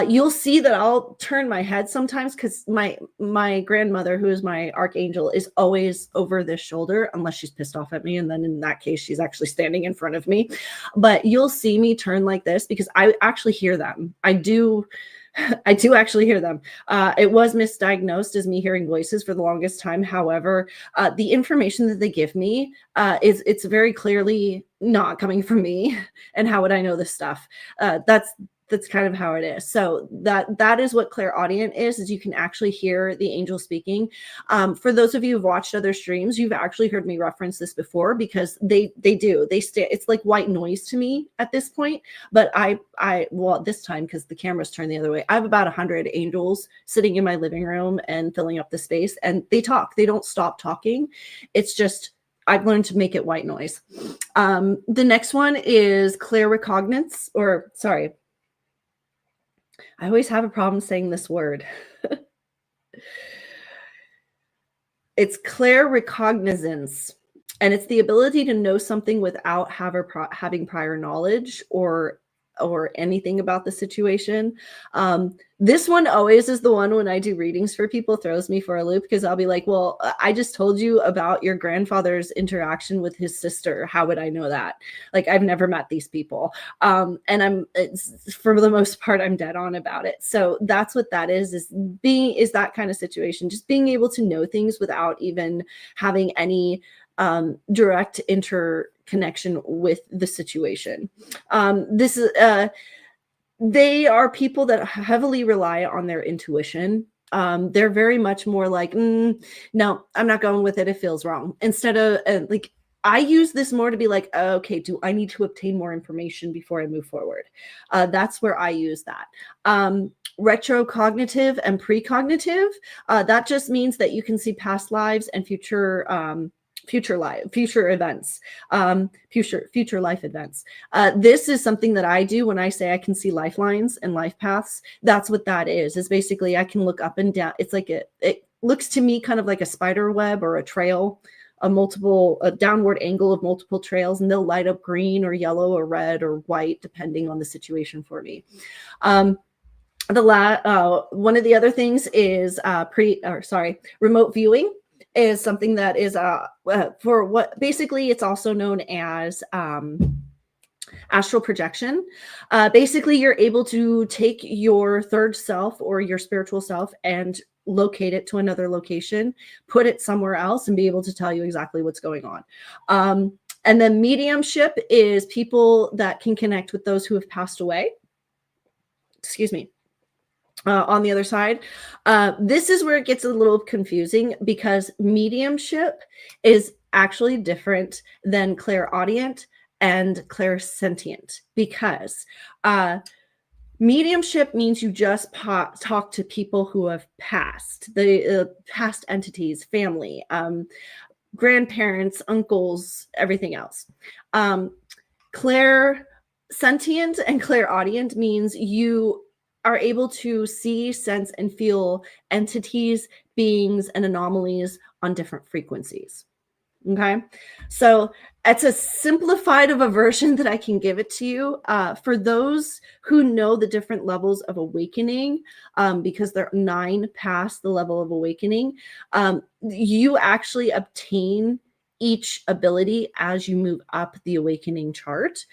You'll see that I'll turn my head sometimes because my grandmother, who is my archangel, is always over this shoulder unless she's pissed off at me, and then in that case she's actually standing in front of me. But you'll see me turn like this because I actually hear them. I do actually hear them. It was misdiagnosed as me hearing voices for the longest time. However, the information that they give me it's very clearly not coming from me. And how would I know this stuff? That's kind of how it is. So that is what clairaudient is you can actually hear the angel speaking. For those of you who've watched other streams, you've actually heard me reference this before because they stay. It's like white noise to me at this point. But well, this time, because the camera's turned the other way, I have about 100 angels sitting in my living room and filling up the space, and they talk. They don't stop talking. It's just I've learned to make it white noise. The next one is Claircognizance, or sorry, I always have a problem saying this word. It's Claircognizance, and it's the ability to know something without having prior knowledge or anything about the situation. This one always is the one when I do readings for people throws me for a loop because I'll be like, well, I just told you about your grandfather's interaction with his sister. How would I know that? Like, I've never met these people. And for the most part, I'm dead on about it. So that's what that is that kind of situation. Just being able to know things without even having any direct interconnection with the situation. This is they are people that heavily rely on their intuition. They're very much more like, no, I'm not going with it. It feels wrong. Instead of like, I use this more to be like, okay, do I need to obtain more information before I move forward? That's where I use that. Retrocognitive and precognitive, that just means that you can see past lives and future events, future life events. This is something that I do when I say I can see lifelines and life paths. That's what that is basically I can look up and down. It's like it looks to me kind of like a spider web or a trail, a downward angle of multiple trails, and they'll light up green or yellow or red or white depending on the situation for me. One of the other things is remote viewing is something that is for what basically it's also known as astral projection. Basically, you're able to take your third self or your spiritual self and locate it to another location, put it somewhere else, and be able to tell you exactly what's going on. And then mediumship is people that can connect with those who have passed away. Excuse me. On the other side, this is where it gets a little confusing because mediumship is actually different than clairaudient and clairsentient, because mediumship means you just talk to people who have passed, the past entities, family, grandparents, uncles, everything else. Clairsentient and clairaudient means you are able to see, sense, and feel entities, beings, and anomalies on different frequencies. Okay, so it's a simplified of a version that I can give it to you. For those who know the different levels of awakening, because there are 9 past the level of awakening, you actually obtain each ability as you move up the awakening chart.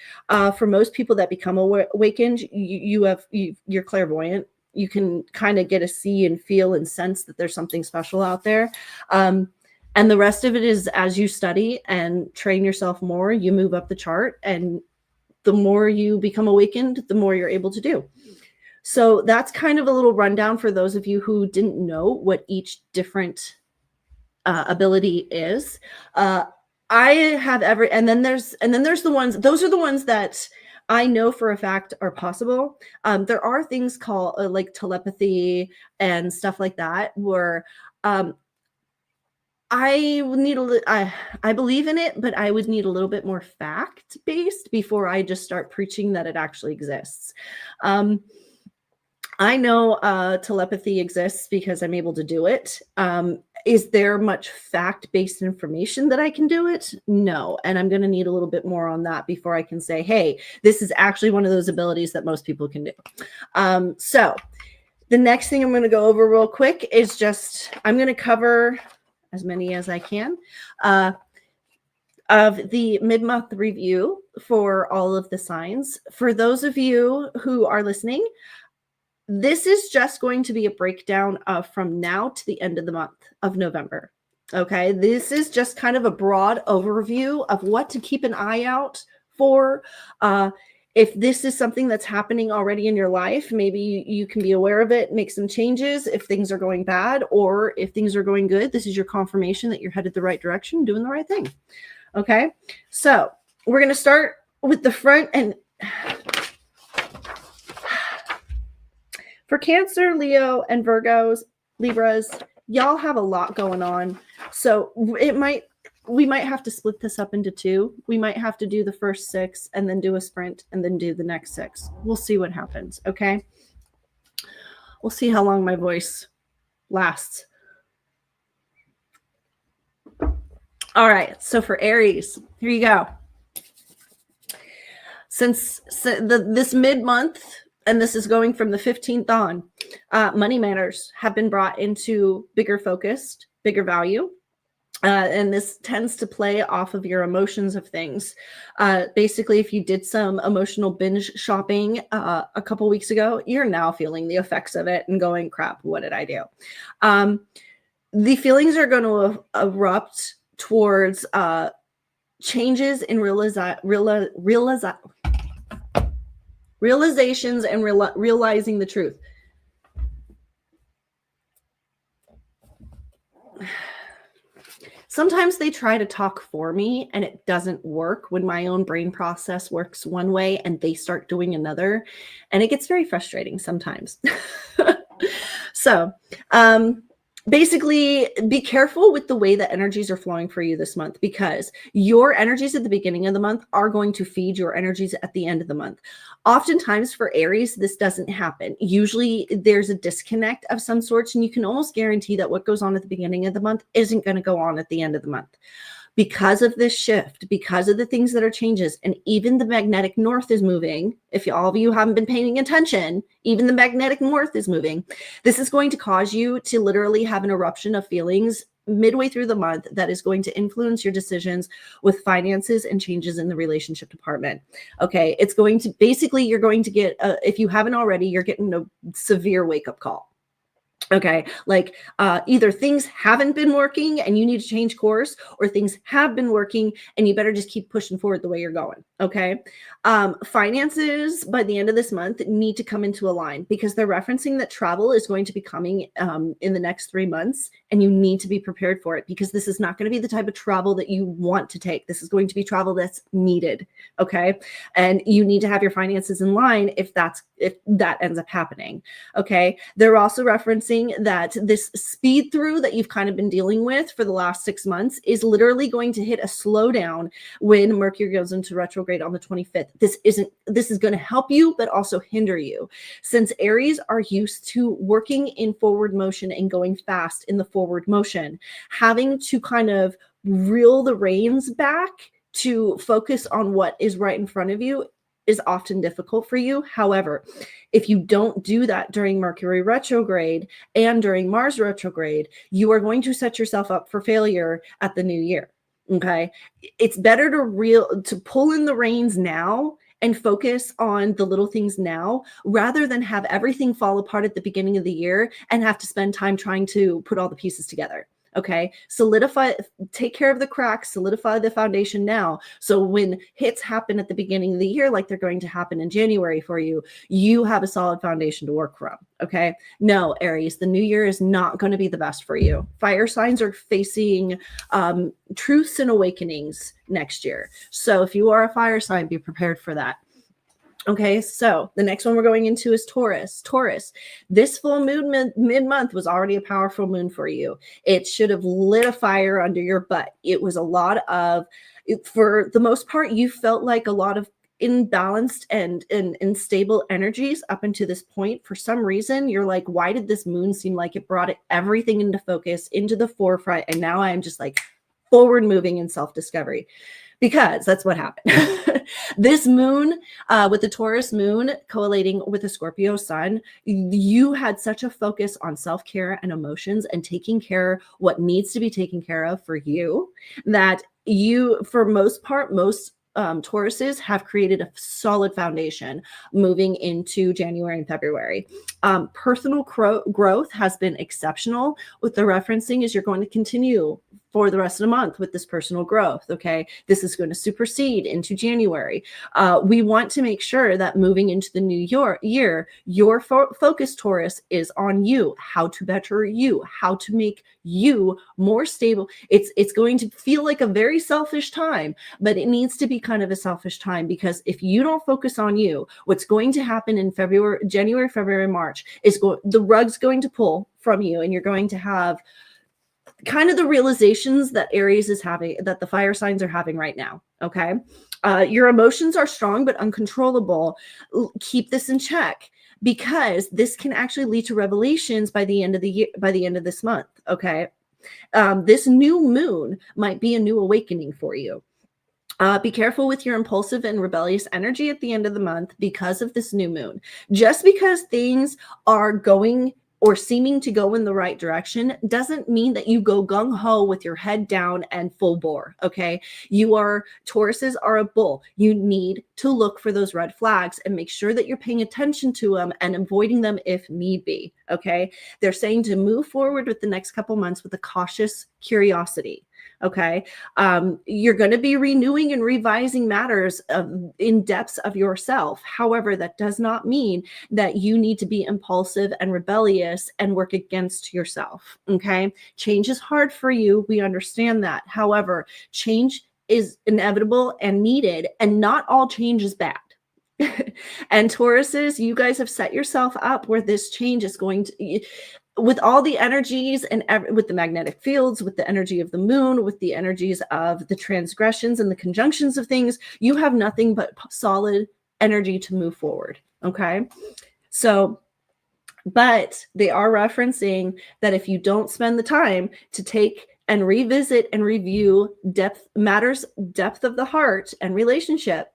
For most people that become awakened, you're clairvoyant. You can kind of get a see and feel and sense that there's something special out there. And the rest of it is as you study and train yourself more, you move up the chart, and the more you become awakened, the more you're able to do. So that's kind of a little rundown for those of you who didn't know what each different ability is. I have and then there's the ones, those are the ones that I know for a fact are possible. There are things called like telepathy and stuff like that where I would need I believe in it, but I would need a little bit more fact based before I just start preaching that it actually exists. I know telepathy exists because I'm able to do it. Is there much fact-based information that I can do it? No. And I'm going to need a little bit more on that before I can say, hey, this is actually one of those abilities that most people can do. So the next thing I'm going to go over real quick is just, I'm going to cover as many as I can of the mid-month review for all of the signs. For those of you who are listening, this is just going to be a breakdown of from now to the end of the month of November. Okay, this is just kind of a broad overview of what to keep an eye out for. If this is something that's happening already in your life, maybe you can be aware of it, make some changes if things are going bad, or if things are going good, this is your confirmation that you're headed the right direction, doing the right thing. Okay, so we're going to start with the front and for Cancer, Leo, and Virgos, Libras, y'all have a lot going on. So we might have to split this up into two. We might have to do the first 6 and then do a sprint and then do the next 6. We'll see what happens, okay? We'll see how long my voice lasts. All right, so for Aries, here you go. Since this mid-month, and this is going from the 15th on, money matters have been brought into bigger focused, bigger value. And this tends to play off of your emotions of things. Basically, if you did some emotional binge shopping a couple weeks ago, you're now feeling the effects of it and going, crap, what did I do? The feelings are going to erupt towards changes in realizations and realizing the truth. Sometimes they try to talk for me and it doesn't work when my own brain process works one way and they start doing another. And it gets very frustrating sometimes. So, basically, be careful with the way that energies are flowing for you this month, because your energies at the beginning of the month are going to feed your energies at the end of the month. Oftentimes for Aries, this doesn't happen. Usually there's a disconnect of some sorts, and you can almost guarantee that what goes on at the beginning of the month isn't going to go on at the end of the month. Because of this shift, because of the things that are changes, and even the magnetic north is moving. If all of you haven't been paying attention, even the magnetic north is moving. This is going to cause you to literally have an eruption of feelings midway through the month that is going to influence your decisions with finances and changes in the relationship department. Okay, it's going to basically, you're going to get, if you haven't already, you're getting a severe wake-up call. Okay, like either things haven't been working and you need to change course, or things have been working and you better just keep pushing forward the way you're going. Okay, finances by the end of this month need to come into a line, because they're referencing that travel is going to be coming in the next 3 months, and you need to be prepared for it, because this is not going to be the type of travel that you want to take. This is going to be travel that's needed. Okay, and you need to have your finances in line if that ends up happening. Okay, they're also referencing that this speed through that you've kind of been dealing with for the last 6 months is literally going to hit a slowdown when Mercury goes into retrograde on the 25th. This is going to help you, but also hinder you, since Aries are used to working in forward motion and going fast in the forward motion. Having to kind of reel the reins back to focus on what is right in front of you is often difficult for you. However, if you don't do that during Mercury retrograde and during Mars retrograde, you are going to set yourself up for failure at the new year. Okay, it's better to pull in the reins now and focus on the little things now, rather than have everything fall apart at the beginning of the year and have to spend time trying to put all the pieces together. Okay, take care of the cracks, solidify the foundation now. So when hits happen at the beginning of the year, like they're going to happen in January for you, you have a solid foundation to work from. Okay, no, Aries, the new year is not going to be the best for you. Fire signs are facing truths and awakenings next year. So if you are a fire sign, be prepared for that. Okay, so the next one we're going into is Taurus. Taurus, this full moon mid-month was already a powerful moon for you. It should have lit a fire under your butt. It was a lot of, for the most part, you felt like a lot of in balanced and in stable energies up until this point. For some reason, you're like, why did this moon seem like it brought everything into focus, into the forefront, and now I'm just like forward moving in self-discovery? Because that's what happened. This moon, with the Taurus moon collating with the Scorpio sun, you had such a focus on self-care and emotions and taking care what needs to be taken care of for you, that you, for most part, most Tauruses have created a solid foundation moving into January and February. Personal growth has been exceptional. With the referencing is you're going to continue for the rest of the month with this personal growth. Okay, this is going to supersede into January. We want to make sure that moving into the new year, your focus, Taurus, is on you, how to better you, how to make you more stable. It's going to feel like a very selfish time, but it needs to be kind of a selfish time, because if you don't focus on you, what's going to happen in January, February, March is the rug's going to pull from you, and you're going to have kind of the realizations that Aries is having, that the fire signs are having right now. Okay. Your emotions are strong but uncontrollable. Keep this in check, because this can actually lead to revelations by the end of the year, by the end of this month. Okay. This new moon might be a new awakening for you. Be careful with your impulsive and rebellious energy at the end of the month because of this new moon. Just because things are going or seeming to go in the right direction doesn't mean that you go gung-ho with your head down and full bore. Okay. Tauruses are a bull. You need to look for those red flags and make sure that you're paying attention to them and avoiding them if need be. Okay. They're saying to move forward with the next couple months with a cautious curiosity. Okay. You're going to be renewing and revising matters in depths of yourself. However, that does not mean that you need to be impulsive and rebellious and work against yourself. Okay. Change is hard for you. We understand that. However, change is inevitable and needed, and not all change is bad. And Tauruses, you guys have set yourself up where this change is going to, with all the energies and with the magnetic fields, with the energy of the moon, with the energies of the transgressions and the conjunctions of things, you have nothing but solid energy to move forward. Okay. So, but they are referencing that if you don't spend the time to take and revisit and review depth of the heart and relationship,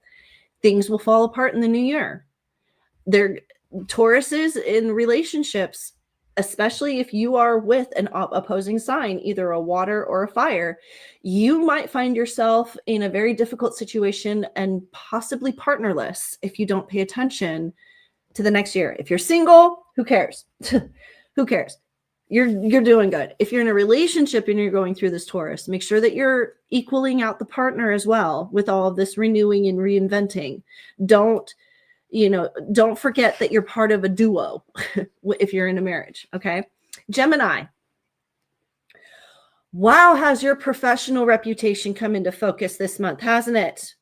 things will fall apart in the new year. Tauruses in relationships, especially if you are with an opposing sign, either a water or a fire, you might find yourself in a very difficult situation and possibly partnerless if you don't pay attention to the next year. If you're single, who cares? Who cares? You're doing good. If you're in a relationship and you're going through this, Taurus, make sure that you're equaling out the partner as well with all of this renewing and reinventing. Don't forget that you're part of a duo if you're in a marriage. Okay. Gemini. Wow. Has your professional reputation come into focus this month? Hasn't it?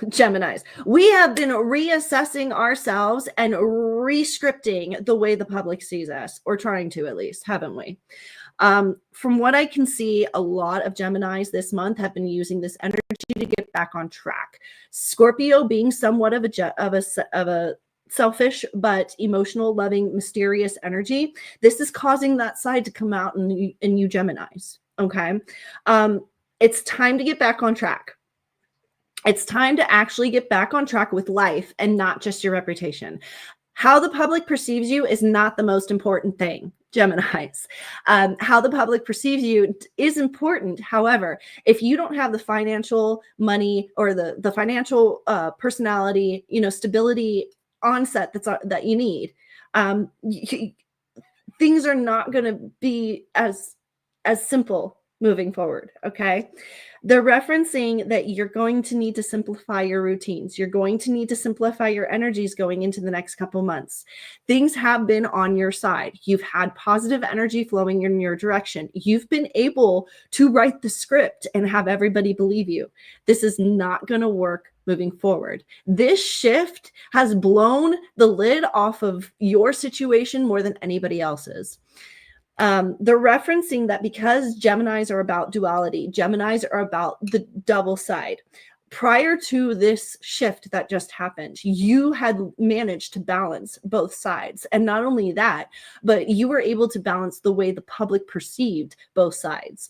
Geminis, we have been reassessing ourselves and re-scripting the way the public sees us, or trying to, at least, haven't we? From what I can see, a lot of Geminis this month have been using this energy to get back on track. Scorpio being somewhat of a selfish but emotional, loving, mysterious energy. This is causing that side to come out in you Geminis. Okay, it's time to get back on track. It's time to actually get back on track with life and not just your reputation. How the public perceives you is not the most important thing, Geminis. How the public perceives you is important. However, if you don't have the financial money or the financial personality, stability onset that you need, things are not going to be as simple moving forward. Okay. They're referencing that you're going to need to simplify your routines. You're going to need to simplify your energies going into the next couple months. Things have been on your side. You've had positive energy flowing in your direction. You've been able to write the script and have everybody believe you. This is not going to work moving forward. This shift has blown the lid off of your situation more than anybody else's. They're referencing that because Geminis are about duality, Geminis are about the double side. prior to this shift that just happened, you had managed to balance both sides. And not only that, but you were able to balance the way the public perceived both sides.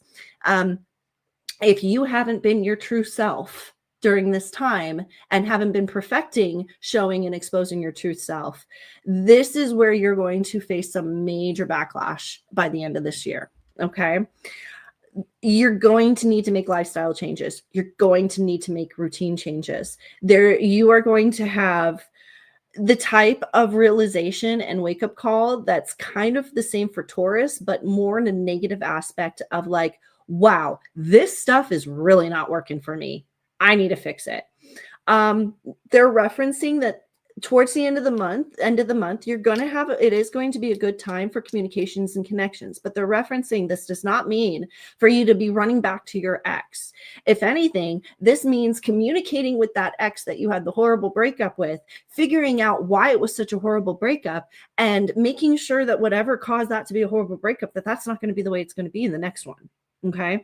If you haven't been your true self during this time and haven't been perfecting showing and exposing your true self, this is where you're going to face some major backlash by the end of this year. Okay. You're going to need to make lifestyle changes. You're going to need to make routine changes. You are going to have the type of realization and wake-up call that's kind of the same for Taurus, but more in a negative aspect of like, wow, this stuff is really not working for me. I need to fix it. They're referencing that towards the end of the month, you're going to have, it is going to be a good time for communications and connections, but they're referencing this does not mean for you to be running back to your ex. If anything, this means communicating with that ex that you had the horrible breakup with, figuring out why it was such a horrible breakup, and making sure that whatever caused that to be a horrible breakup, that's not going to be the way it's going to be in the next one. Okay.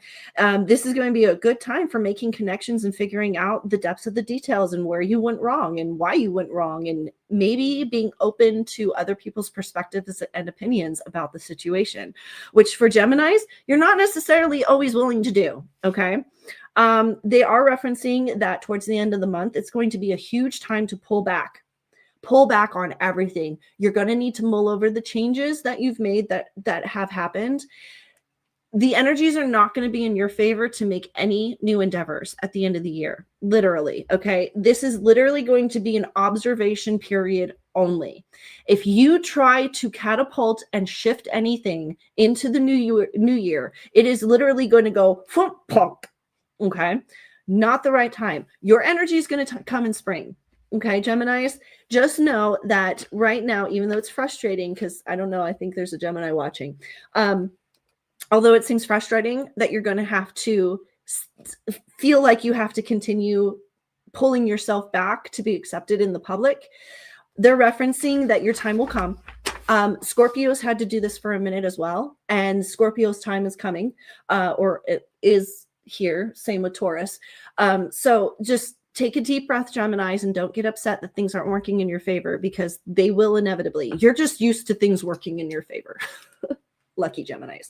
This is going to be a good time for making connections and figuring out the depths of the details and where you went wrong and why you went wrong, and maybe being open to other people's perspectives and opinions about the situation, which for Geminis, you're not necessarily always willing to do. Okay. They are referencing that towards the end of the month, it's going to be a huge time to pull back on everything. You're going to need to mull over the changes that you've made that have happened. The energies are not going to be in your favor to make any new endeavors at the end of the year. Literally. Okay. This is literally going to be an observation period only. If you try to catapult and shift anything into the new year, it is literally going to go plunk. Okay. Not the right time. Your energy is going to come in spring. Okay, Geminis, just know that right now, even though it's frustrating, because I don't know, I think there's a Gemini watching. Although it seems frustrating that you're going to have to feel like you have to continue pulling yourself back to be accepted in the public, they're referencing that your time will come. Scorpios had to do this for a minute as well. And Scorpio's time is coming, or it is here. Same with Taurus. So just take a deep breath, Geminis, and don't get upset that things aren't working in your favor, because they will inevitably. You're just used to things working in your favor. Lucky Geminis.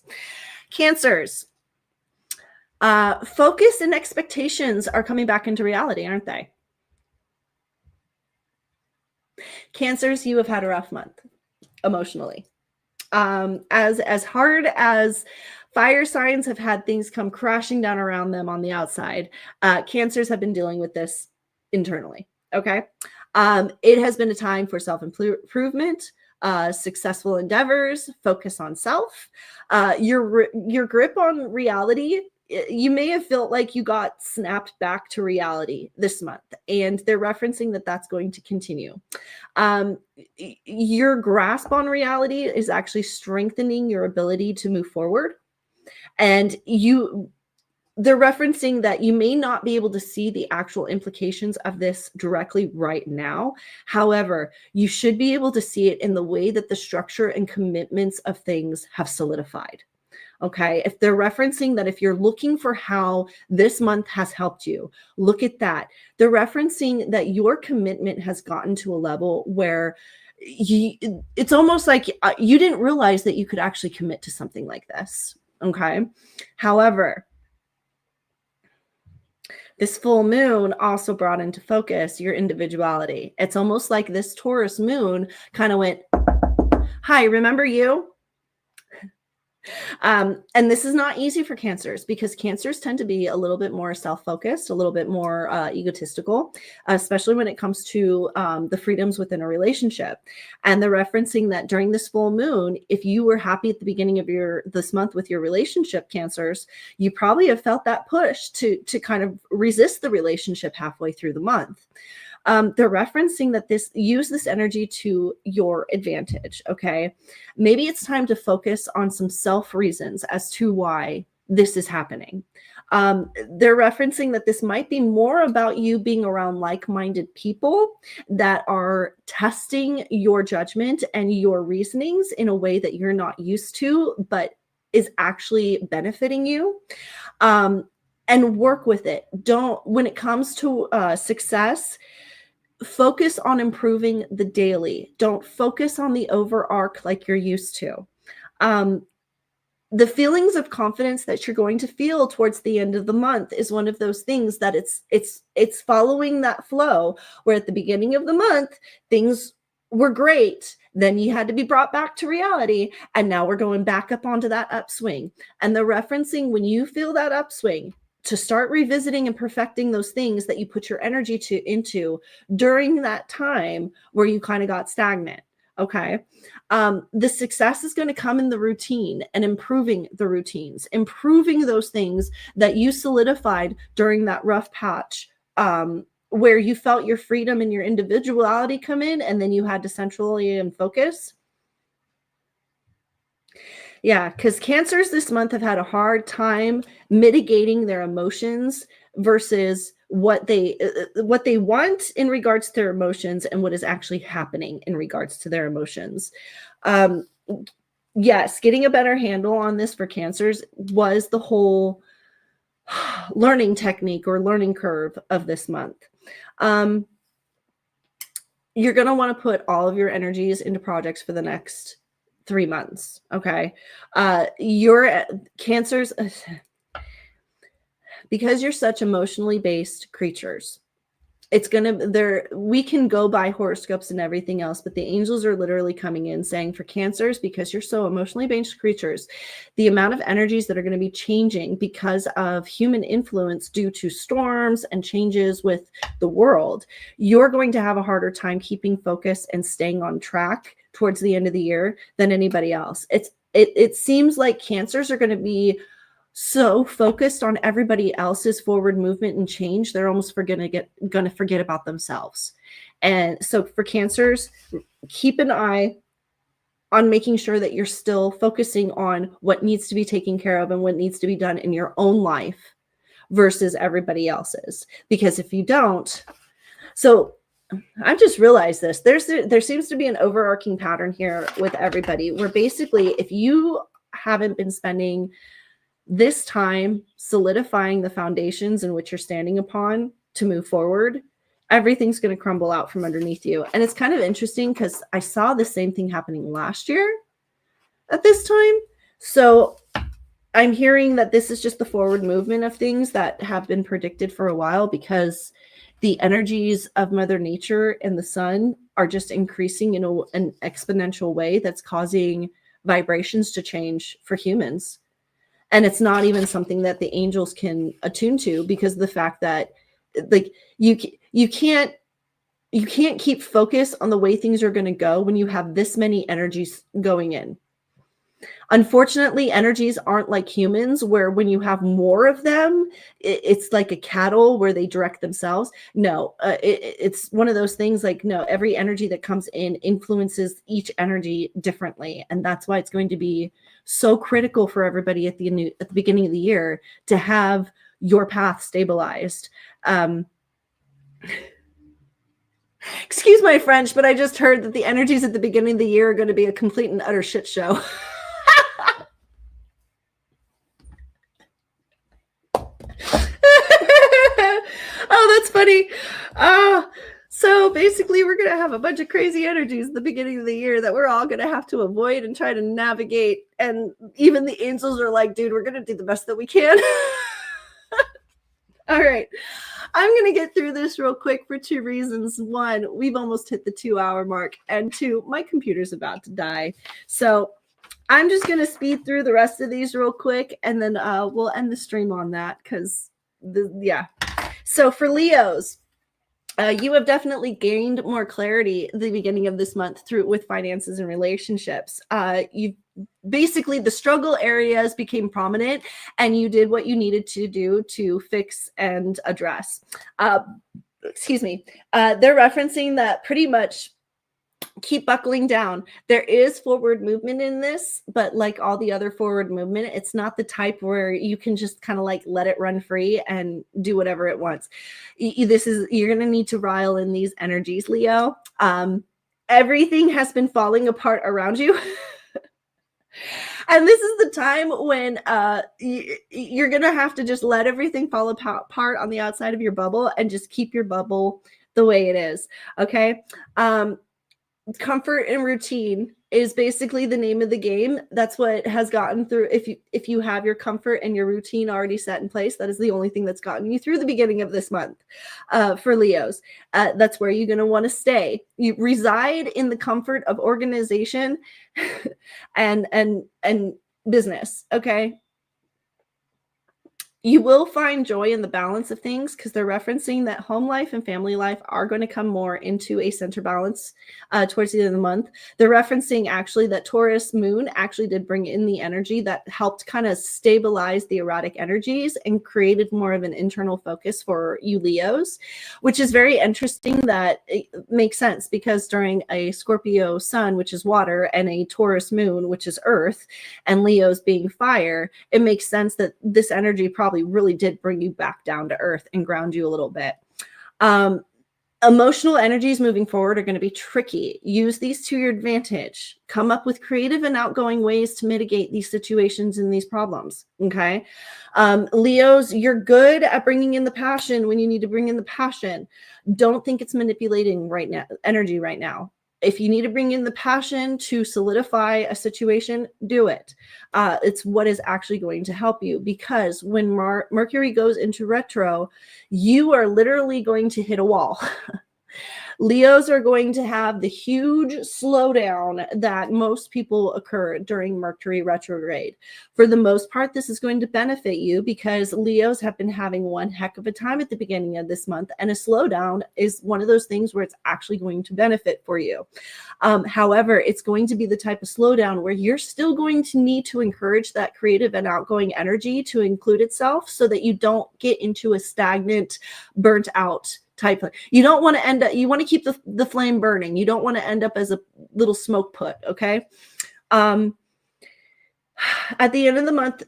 Cancers. Focus and expectations are coming back into reality, aren't they? Cancers, you have had a rough month emotionally. As hard as fire signs have had things come crashing down around them on the outside, Cancers have been dealing with this internally. Okay. It has been a time for self-improvement, successful endeavors, focus on self, your grip on reality. You may have felt like you got snapped back to reality this month, and they're referencing that that's going to continue. Your grasp on reality is actually strengthening your ability to move forward. And they're referencing that you may not be able to see the actual implications of this directly right now. However, you should be able to see it in the way that the structure and commitments of things have solidified. Okay. If they're referencing that, if you're looking for how this month has helped you, look at that. They're referencing that your commitment has gotten to a level where it's almost like you didn't realize that you could actually commit to something like this. Okay. However, this full moon also brought into focus your individuality. It's almost like this Taurus moon kind of went, hi, remember you? And this is not easy for Cancers, because Cancers tend to be a little bit more self-focused, a little bit more egotistical, especially when it comes to the freedoms within a relationship. And they're referencing that during this full moon, if you were happy at the beginning of this month with your relationship, Cancers, you probably have felt that push to kind of resist the relationship halfway through the month. They're referencing that use this energy to your advantage. Okay. Maybe it's time to focus on some self reasons as to why this is happening. They're referencing that this might be more about you being around like-minded people that are testing your judgment and your reasonings in a way that you're not used to, but is actually benefiting you. and work with it. When it comes to success, focus on improving the daily. Don't focus on the overarch like you're used to. The feelings of confidence that you're going to feel towards the end of the month is one of those things that it's following that flow, where at the beginning of the month things were great, then you had to be brought back to reality, and now we're going back up onto that upswing. And the referencing, when you feel that upswing, to start revisiting and perfecting those things that you put your energy into during that time where you kind of got stagnant. Okay. The success is going to come in the routine and improving the routines, improving those things that you solidified during that rough patch, where you felt your freedom and your individuality come in, and then you had to centrally and focus. Yeah, because Cancers this month have had a hard time mitigating their emotions versus what they want in regards to their emotions and what is actually happening in regards to their emotions. Yes, getting a better handle on this for Cancers was the whole learning technique or learning curve of this month. You're going to want to put all of your energies into projects for the next 3 months. Okay. Your Cancers, because you're such emotionally based creatures, we can go by horoscopes and everything else, but the angels are literally coming in saying for Cancers, because you're so emotionally based creatures, the amount of energies that are going to be changing because of human influence due to storms and changes with the world, you're going to have a harder time keeping focus and staying on track towards the end of the year than anybody else. It seems like Cancers are going to be so focused on everybody else's forward movement and change, they're almost going to forget about themselves. And so for Cancers, keep an eye on making sure that you're still focusing on what needs to be taken care of and what needs to be done in your own life versus everybody else's. Because if you don't, so I've just realized this, there seems to be an overarching pattern here with everybody, where basically if you haven't been spending this time solidifying the foundations in which you're standing upon to move forward, everything's going to crumble out from underneath you. And it's kind of interesting because I saw the same thing happening last year at this time. So I'm hearing that this is just the forward movement of things that have been predicted for a while, because the energies of Mother Nature and the sun are just increasing in an exponential way that's causing vibrations to change for humans. And it's not even something that the angels can attune to, because of the fact that like you can't keep focus on the way things are going to go when you have this many energies going in. Unfortunately, energies aren't like humans, where when you have more of them, it's like a cattle where they direct themselves. No, it's one of those things like, no, every energy that comes in influences each energy differently. And that's why it's going to be so critical for everybody at the beginning of the year to have your path stabilized. Excuse my French, but I just heard that the energies at the beginning of the year are going to be a complete and utter shit show. Oh, that's funny. So basically we're going to have a bunch of crazy energies at the beginning of the year that we're all going to have to avoid and try to navigate. And even the angels are like, dude, we're going to do the best that we can. All right. I'm going to get through this real quick for 2 reasons. 1, we've almost hit the 2-hour mark. And 2, my computer's about to die. So I'm just going to speed through the rest of these real quick, and then we'll end the stream on that because, yeah. So for Leos, you have definitely gained more clarity at the beginning of this month with finances and relationships. You basically, the struggle areas became prominent, and you did what you needed to do to fix and address. Excuse me. They're referencing that pretty much keep buckling down. There is forward movement in this, but like all the other forward movement, it's not the type where you can just kind of like let it run free and do whatever it wants. You're going to need to rile in these energies, Leo. Everything has been falling apart around you. And this is the time when you're going to have to just let everything fall apart on the outside of your bubble and just keep your bubble the way it is. Okay. Comfort and routine is basically the name of the game. That's what has gotten through. If you have your comfort and your routine already set in place, that is the only thing that's gotten you through the beginning of this month. For Leos, that's where you're going to want to stay. You reside in the comfort of organization and business. Okay. You will find joy in the balance of things because they're referencing that home life and family life are going to come more into a center balance towards the end of the month. They're referencing actually that Taurus moon actually did bring in the energy that helped kind of stabilize the erratic energies and created more of an internal focus for you Leos, which is very interesting. That it makes sense because during a Scorpio sun, which is water, and a Taurus moon, which is earth, and Leos being fire, it makes sense that this energy probably really did bring you back down to earth and ground you a little bit. Emotional energies moving forward are going to be tricky. Use these to your advantage. Come up with creative and outgoing ways to mitigate these situations and these problems. Okay. Leos, you're good at bringing in the passion when you need to bring in the passion. Don't think it's manipulating right now, energy right now. If you need to bring in the passion to solidify a situation, do it. It's what is actually going to help you, because when Mercury goes into retro, you are literally going to hit a wall. Leos are going to have the huge slowdown that most people occur during Mercury retrograde. For the most part, this is going to benefit you because Leos have been having one heck of a time at the beginning of this month, and a slowdown is one of those things where it's actually going to benefit for you. However, it's going to be the type of slowdown where you're still going to need to encourage that creative and outgoing energy to include itself so that you don't get into a stagnant, burnt out type of, you don't want to end up, you want to keep the flame burning. You don't want to end up as a little smoke put. Okay. At the end of the month,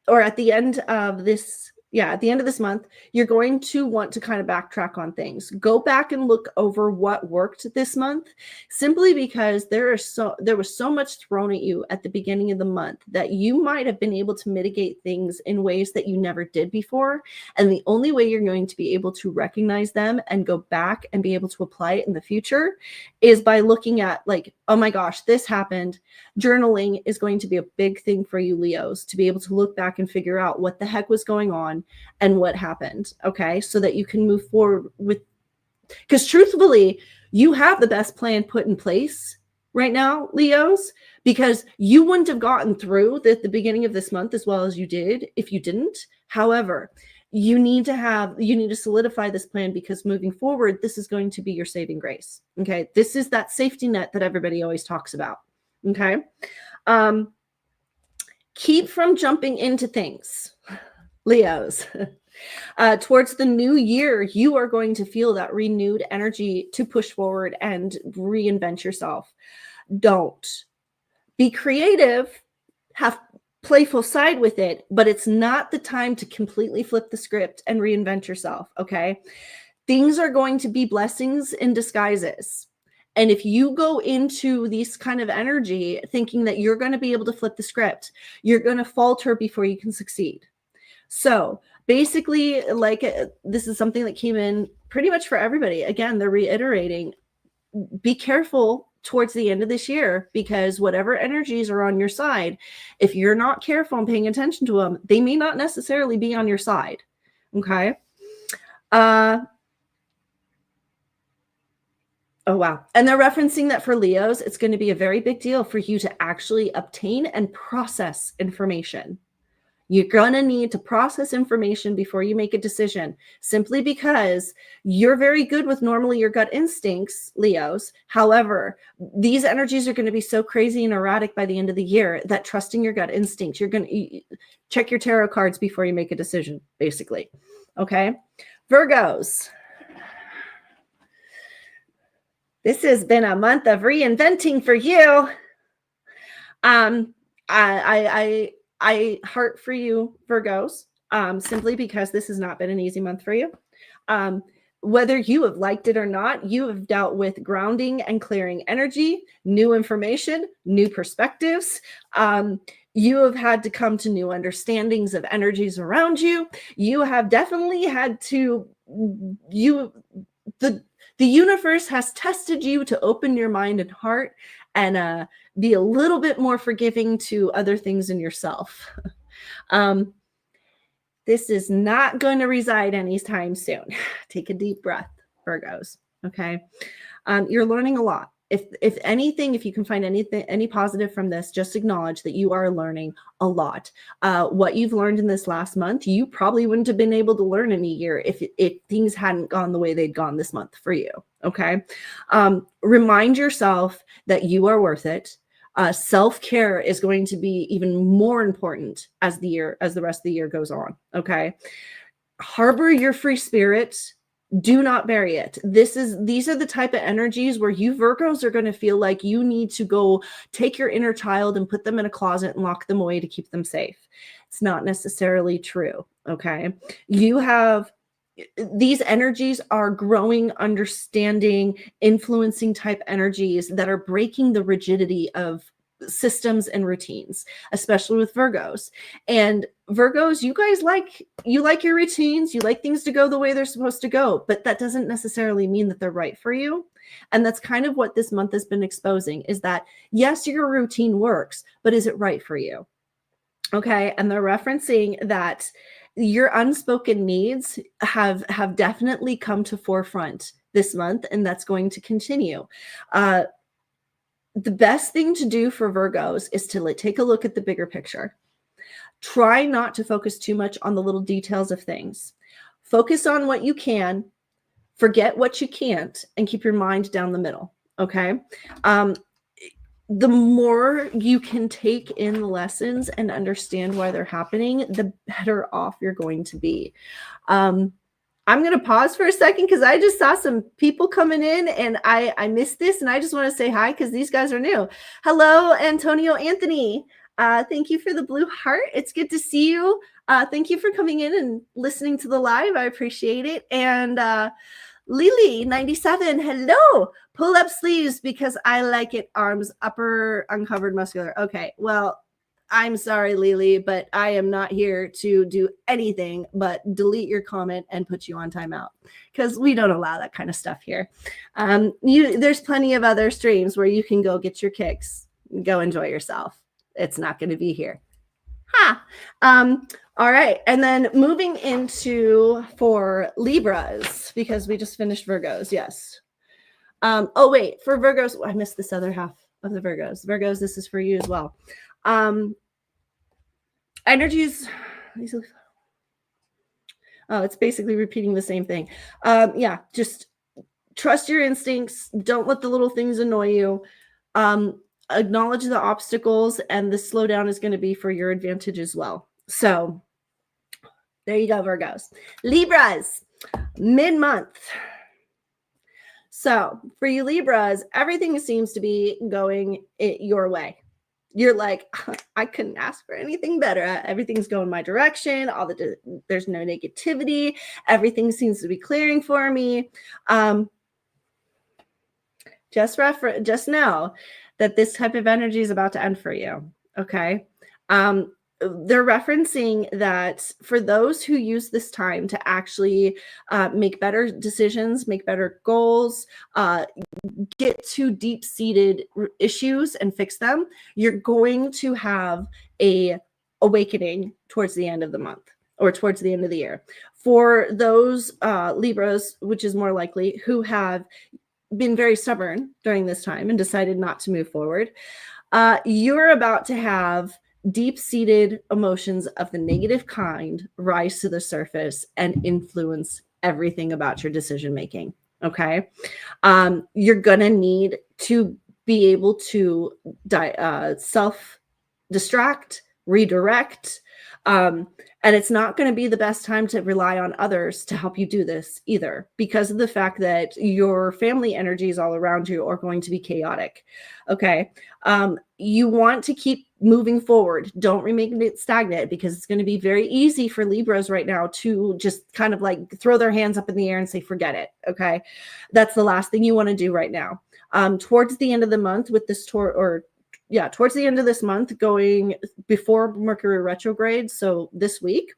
or at the end of this month, you're going to want to kind of backtrack on things. Go back and look over what worked this month, simply because there was so much thrown at you at the beginning of the month that you might have been able to mitigate things in ways that you never did before. And the only way you're going to be able to recognize them and go back and be able to apply it in the future is by looking at, like, oh my gosh, this happened. Journaling is going to be a big thing for you Leos, to be able to look back and figure out what the heck was going on and what happened. Okay. So that you can move forward with, because truthfully, you have the best plan put in place right now, Leos, because you wouldn't have gotten through the beginning of this month as well as you did if you didn't. However, you need to solidify this plan, because moving forward, this is going to be your saving grace. Okay. This is that safety net that everybody always talks about. Okay. Keep from jumping into things, Leos. Towards the new year, you are going to feel that renewed energy to push forward and reinvent yourself. Don't be creative, have playful side with it, but it's not the time to completely flip the script and reinvent yourself. Okay. Things are going to be blessings in disguises. And if you go into this kind of energy thinking that you're going to be able to flip the script, you're going to falter before you can succeed. So basically, like, this is something that came in pretty much for everybody. Again, they're reiterating, be careful towards the end of this year, because whatever energies are on your side, if you're not careful and paying attention to them, they may not necessarily be on your side. Okay. Oh, wow. And they're referencing that for Leos, it's going to be a very big deal for you to actually obtain and process information. You're going to need to process information before you make a decision, simply because you're very good with normally your gut instincts, Leos. However, these energies are going to be so crazy and erratic by the end of the year that trusting your gut instinct, you're going to check your tarot cards before you make a decision, basically. Okay. Virgos. This has been a month of reinventing for you. I heart for you, Virgos, simply because this has not been an easy month for you. Whether you have liked it or not, you have dealt with grounding and clearing energy, new information, new perspectives. You have had to come to new understandings of energies around you. You have definitely had to, the universe has tested you to open your mind and heart and be a little bit more forgiving to other things in yourself. This is not going to reside anytime soon. Take a deep breath, Virgos. Okay. You're learning a lot. If anything, if you can find any positive from this, just acknowledge that you are learning a lot. What you've learned in this last month, you probably wouldn't have been able to learn in a year if things hadn't gone the way they'd gone this month for you. Okay. Remind yourself that you are worth it. Self-care is going to be even more important as the rest of the year goes on. Okay. Harbor your free spirit. Do not bury it. These are the type of energies where you Virgos are going to feel like you need to go take your inner child and put them in a closet and lock them away to keep them safe. It's not necessarily true. Okay. These energies are growing, understanding, influencing type energies that are breaking the rigidity of systems and routines, especially with Virgos. And Virgos, you guys like your routines, you like things to go the way they're supposed to go, but that doesn't necessarily mean that they're right for you. And that's kind of what this month has been exposing, is that yes, your routine works, but is it right for you? Okay. And they're referencing that your unspoken needs have definitely come to forefront this month, and that's going to continue. The best thing to do for Virgos is to take a look at the bigger picture. Try not to focus too much on the little details of things. Focus on what you can, forget what you can't, and keep your mind down the middle. Okay. The more you can take in the lessons and understand why they're happening, the better off you're going to be. I'm going to pause for a second because I just saw some people coming in and I missed this, and I just want to say hi because these guys are new. Hello, Antonio Anthony. Thank you for the blue heart. It's good to see you. Thank you for coming in and listening to the live. I appreciate it. And Lily 97, hello. Pull up sleeves because I like it. Arms upper uncovered muscular. Okay, well, I'm sorry, Lily, but I am not here to do anything but delete your comment and put you on timeout because we don't allow that kind of stuff here. There's plenty of other streams where you can go get your kicks, go enjoy yourself. It's not going to be here. All right. And then moving into for Libras, because we just finished Virgos. Yes. Oh, wait, for Virgos, I missed this other half of the Virgos. Virgos, this is for you as well. Energies. Oh, it's basically repeating the same thing. Yeah, just trust your instincts. Don't let the little things annoy you. Acknowledge the obstacles, and the slowdown is going to be for your advantage as well. So there you go, Virgos. Libras, mid-month. So for you Libras, everything seems to be going your way. You're like, I couldn't ask for anything better. Everything's going my direction. There's no negativity. Everything seems to be clearing for me. Just know that this type of energy is about to end for you. Okay. They're referencing that for those who use this time to actually make better decisions, make better goals, get to deep-seated issues and fix them, you're going to have a awakening towards the end of the month or towards the end of the year. For those Libras, which is more likely, who have been very stubborn during this time and decided not to move forward, you're about to have deep-seated emotions of the negative kind rise to the surface and influence everything about your decision making. Okay. You're gonna need to be able to self-distract, redirect, and it's not going to be the best time to rely on others to help you do this either, because of the fact that your family energies all around you are going to be chaotic. Okay. You want to keep moving forward. Don't remain it stagnant, because it's going to be very easy for Libras right now to just kind of like throw their hands up in the air and say, forget it. Okay. That's the last thing you want to do right now. Towards the end of the month with this towards the end of this month, going before Mercury retrograde, so this week,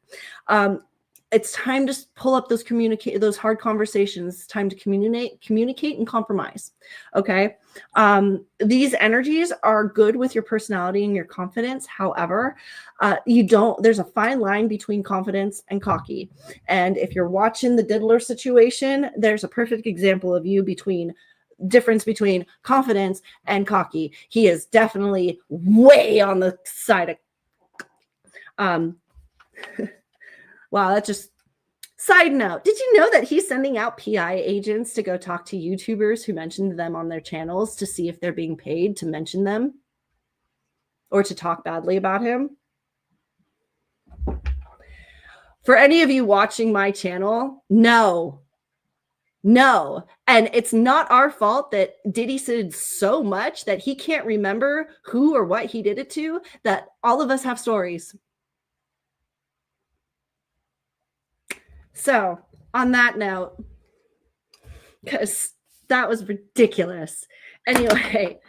it's time to pull up those hard conversations. It's time to communicate and compromise. Okay. These energies are good with your personality and your confidence. However, there's a fine line between confidence and cocky. And if you're watching the Diddler situation, there's a perfect example of you difference between confidence and cocky. He is definitely way on the side of, wow, that just side note. Did you know that he's sending out PI agents to go talk to YouTubers who mentioned them on their channels to see if they're being paid to mention them or to talk badly about him? For any of you watching my channel, no. And it's not our fault that Diddy said so much that he can't remember who or what he did it to, that all of us have stories. So on that note, because that was ridiculous. Anyway,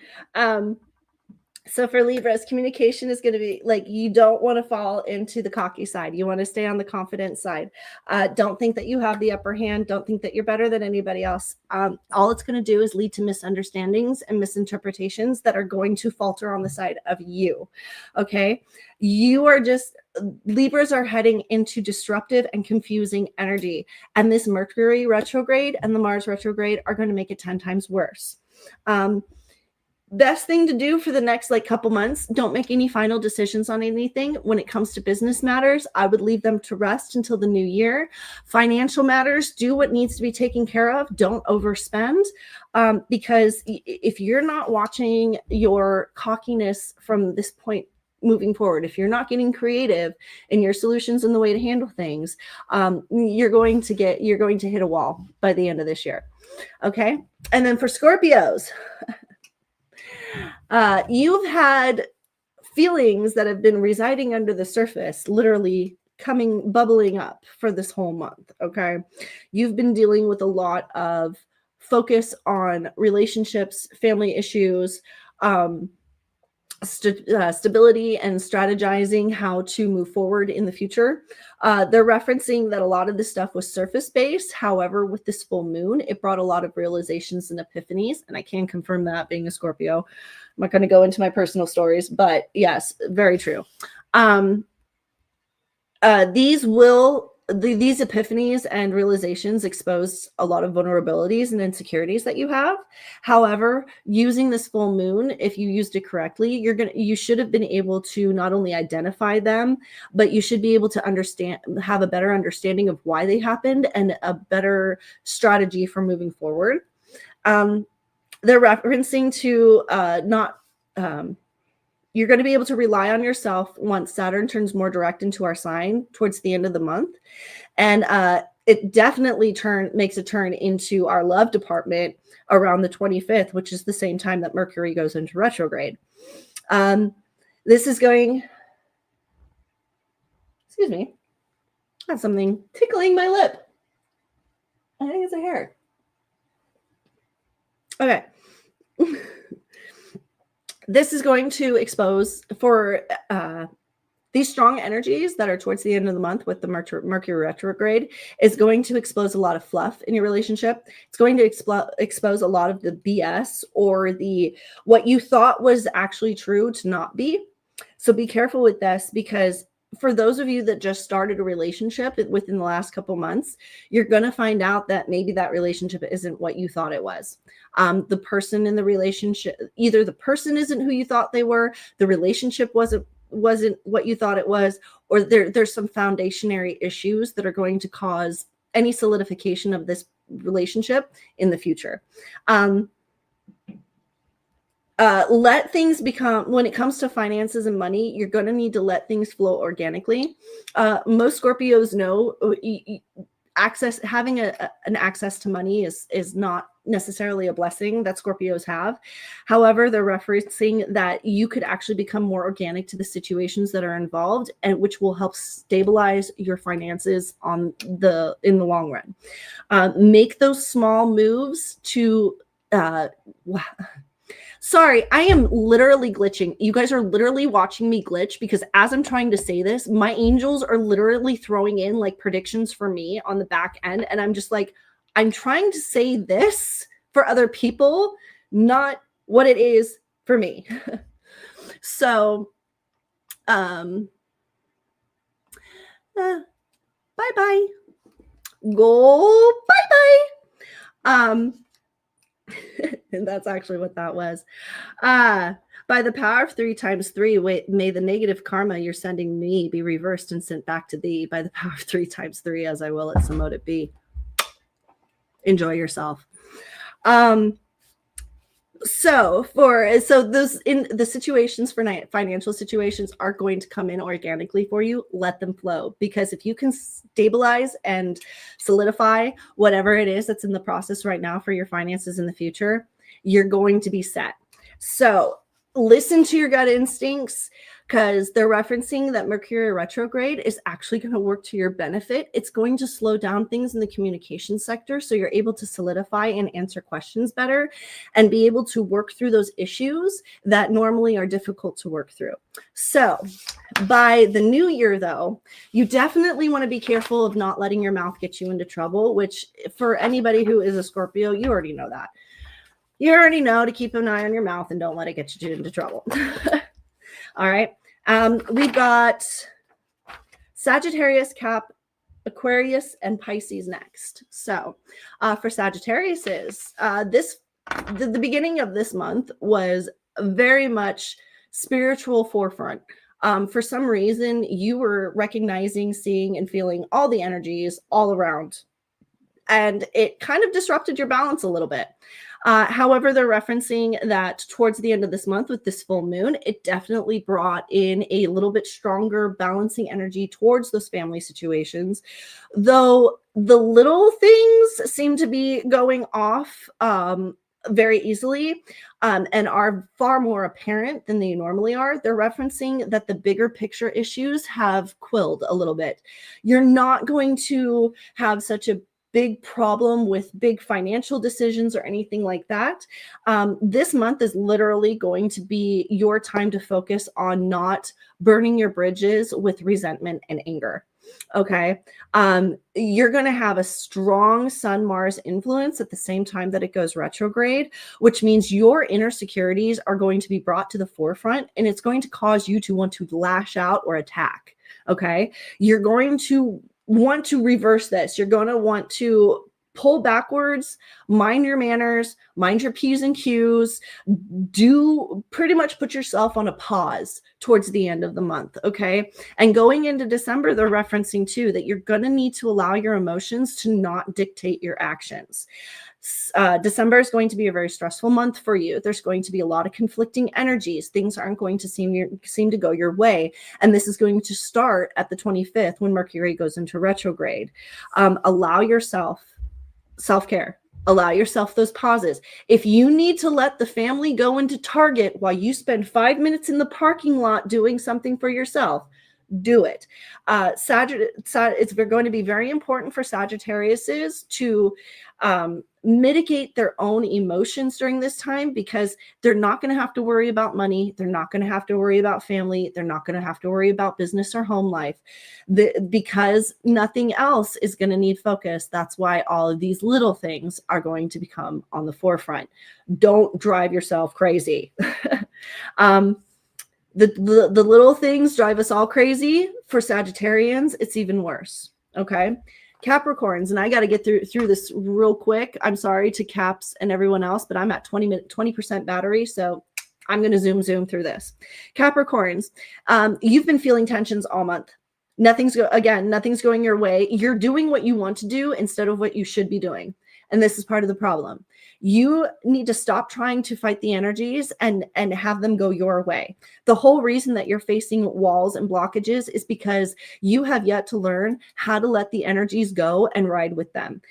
so for Libras, communication is going to be like, you don't want to fall into the cocky side. You want to stay on the confident side. Don't think that you have the upper hand. Don't think that you're better than anybody else. All it's going to do is lead to misunderstandings and misinterpretations that are going to falter on the side of you. Okay. Libras are heading into disruptive and confusing energy. And this Mercury retrograde and the Mars retrograde are going to make it 10 times worse. Best thing to do for the next couple months, don't make any final decisions on anything. When it comes to business matters, I would leave them to rest until the new year. Financial matters, do what needs to be taken care of. Don't overspend, because if you're not watching your cockiness from this point moving forward, if you're not getting creative in your solutions and the way to handle things, you're going to hit a wall by the end of this year. Okay. And then for Scorpios, you've had feelings that have been residing under the surface, literally bubbling up for this whole month. Okay. You've been dealing with a lot of focus on relationships, family issues, stability, and strategizing how to move forward in the future. They're referencing that a lot of this stuff was surface based. However, with this full moon, it brought a lot of realizations and epiphanies. And I can confirm that, being a Scorpio. I'm not going to go into my personal stories, but yes, very true. These epiphanies and realizations expose a lot of vulnerabilities and insecurities that you have. However, using this full moon, if you used it correctly, you should have been able to not only identify them, but you should be able to have a better understanding of why they happened and a better strategy for moving forward. They're referencing to you're going to be able to rely on yourself once Saturn turns more direct into our sign towards the end of the month. And it definitely makes a turn into our love department around the 25th, which is the same time that Mercury goes into retrograde. This is going, excuse me, I have something tickling my lip. I think it's a hair. Okay. This is going to expose for these strong energies that are towards the end of the month with the Mercury retrograde is going to expose a lot of fluff in your relationship. It's going to expose a lot of the BS or what you thought was actually true to not be. So be careful with this, because for those of you that just started a relationship within the last couple months, you're going to find out that maybe that relationship isn't what you thought it was. The person in the relationship, either the person isn't who you thought they were, the relationship wasn't what you thought it was, or there's some foundationary issues that are going to cause any solidification of this relationship in the future. Let things become, when it comes to finances and money, you're going to need to let things flow organically. Most Scorpios know having an access to money is not necessarily a blessing that Scorpios have. However, they're referencing that you could actually become more organic to the situations that are involved, and which will help stabilize your finances in the long run. Make those small moves to Sorry, I am literally glitching. You guys are literally watching me glitch because as I'm trying to say this, my angels are literally throwing in like predictions for me on the back end. And I'm just like, I'm trying to say this for other people, not what it is for me. So, bye-bye. Go bye-bye. And that's actually what that was. By the power of 3 times 3, may the negative karma you're sending me be reversed and sent back to thee. By the power of 3 times 3, as I will it, so mote it be. Enjoy yourself. So those in the situations for financial situations are going to come in organically for you. Let them flow, because if you can stabilize and solidify whatever it is that's in the process right now for your finances in the future, you're going to be set. So listen to your gut instincts, because they're referencing that Mercury retrograde is actually going to work to your benefit. It's going to slow down things in the communication sector, so you're able to solidify and answer questions better and be able to work through those issues that normally are difficult to work through. So by the new year, though, you definitely want to be careful of not letting your mouth get you into trouble, which for anybody who is a Scorpio, you already know that. You already know to keep an eye on your mouth and don't let it get you into trouble. All right. We've got Sagittarius, Cap, Aquarius, and Pisces next. So for Sagittarius, the beginning of this month was very much spiritual forefront. For some reason, you were recognizing, seeing, and feeling all the energies all around. And it kind of disrupted your balance a little bit. However, they're referencing that towards the end of this month with this full moon, it definitely brought in a little bit stronger balancing energy towards those family situations. Though the little things seem to be going off very easily and are far more apparent than they normally are. They're referencing that the bigger picture issues have quilled a little bit. You're not going to have such a big problem with big financial decisions or anything like that. This month is literally going to be your time to focus on not burning your bridges with resentment and anger. Okay. You're going to have a strong Sun-Mars influence at the same time that it goes retrograde, which means your inner securities are going to be brought to the forefront, and it's going to cause you to want to lash out or attack. Okay. You're going to want to reverse this. You're going to want to pull backwards, mind your manners, mind your P's and Q's, do pretty much put yourself on a pause towards the end of the month. Okay. And going into December, they're referencing too that you're going to need to allow your emotions to not dictate your actions. December is going to be a very stressful month for you. There's going to be a lot of conflicting energies. Things aren't going to seem to go your way. And this is going to start at the 25th when Mercury goes into retrograde. Allow yourself self-care. Allow yourself those pauses. If you need to let the family go into Target while you spend 5 minutes in the parking lot doing something for yourself, do it. It's going to be very important for Sagittariuses to mitigate their own emotions during this time, because they're not going to have to worry about money. They're not going to have to worry about family. They're not going to have to worry about business or home life because nothing else is going to need focus. That's why all of these little things are going to become on the forefront. Don't drive yourself crazy. The little things drive us all crazy. For Sagittarians, it's even worse. Okay. Capricorns, and I got to get through this real quick. I'm sorry to Caps and everyone else, but I'm at 20% battery, so I'm going to zoom through this. Capricorns, you've been feeling tensions all month. Nothing's going your way. You're doing what you want to do instead of what you should be doing. And this is part of the problem. You need to stop trying to fight the energies and have them go your way. The whole reason that you're facing walls and blockages is because you have yet to learn how to let the energies go and ride with them.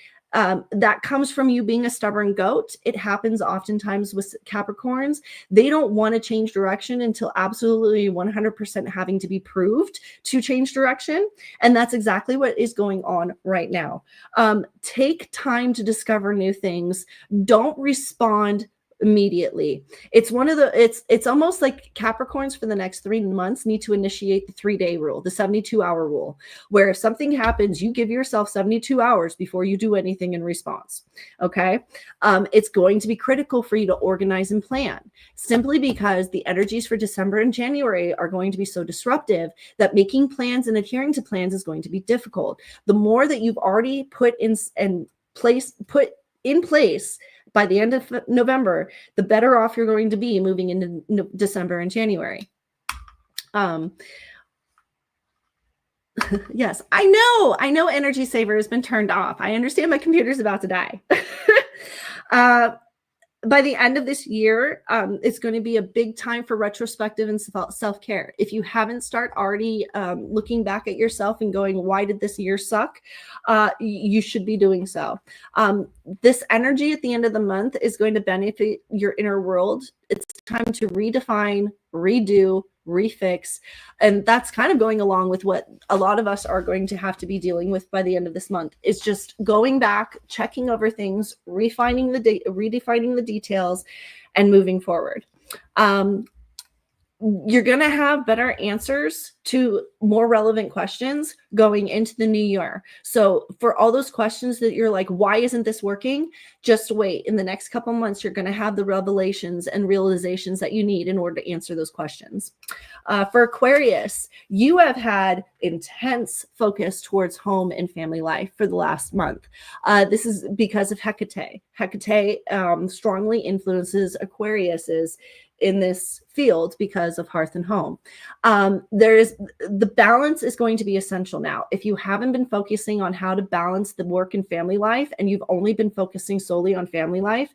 That comes from you being a stubborn goat. It happens oftentimes with Capricorns. They don't want to change direction until absolutely 100% having to be proved to change direction. And that's exactly what is going on right now. Take time to discover new things. Don't respond immediately. It's one of the, it's almost like Capricorns for the next 3 months need to initiate the 3-day rule, the 72-hour rule, where if something happens, you give yourself 72 hours before you do anything in response. Okay. It's going to be critical for you to organize and plan, simply because the energies for December and January are going to be so disruptive that making plans and adhering to plans is going to be difficult. The more that you've already put in place by the end of November, the better off you're going to be moving into December and January. Yes, I know Energy Saver has been turned off. I understand my computer's about to die. By the end of this year, it's going to be a big time for retrospective and self-care. If you haven't started already looking back at yourself and going, why did this year suck? You should be doing so. This energy at the end of the month is going to benefit your inner world. It's time to redefine, redo, refix. And that's kind of going along with what a lot of us are going to have to be dealing with by the end of this month. It's just going back, checking over things, redefining the details, and moving forward. You're going to have better answers to more relevant questions going into the new year. So for all those questions that you're like, why isn't this working? Just wait. In the next couple months, you're going to have the revelations and realizations that you need in order to answer those questions. For Aquarius, you have had intense focus towards home and family life for the last month. This is because of Hecate. Hecate strongly influences Aquarius's in this field because of hearth and home. The balance is going to be essential now. If you haven't been focusing on how to balance the work and family life, and you've only been focusing solely on family life,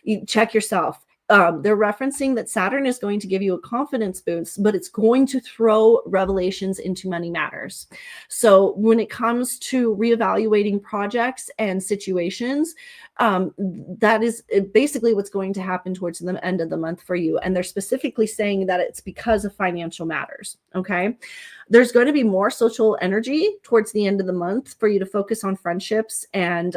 you check yourself. They're referencing that Saturn is going to give you a confidence boost, but it's going to throw revelations into money matters. So when it comes to reevaluating projects and situations, that is basically what's going to happen towards the end of the month for you. And they're specifically saying that it's because of financial matters. Okay. There's going to be more social energy towards the end of the month for you to focus on friendships and,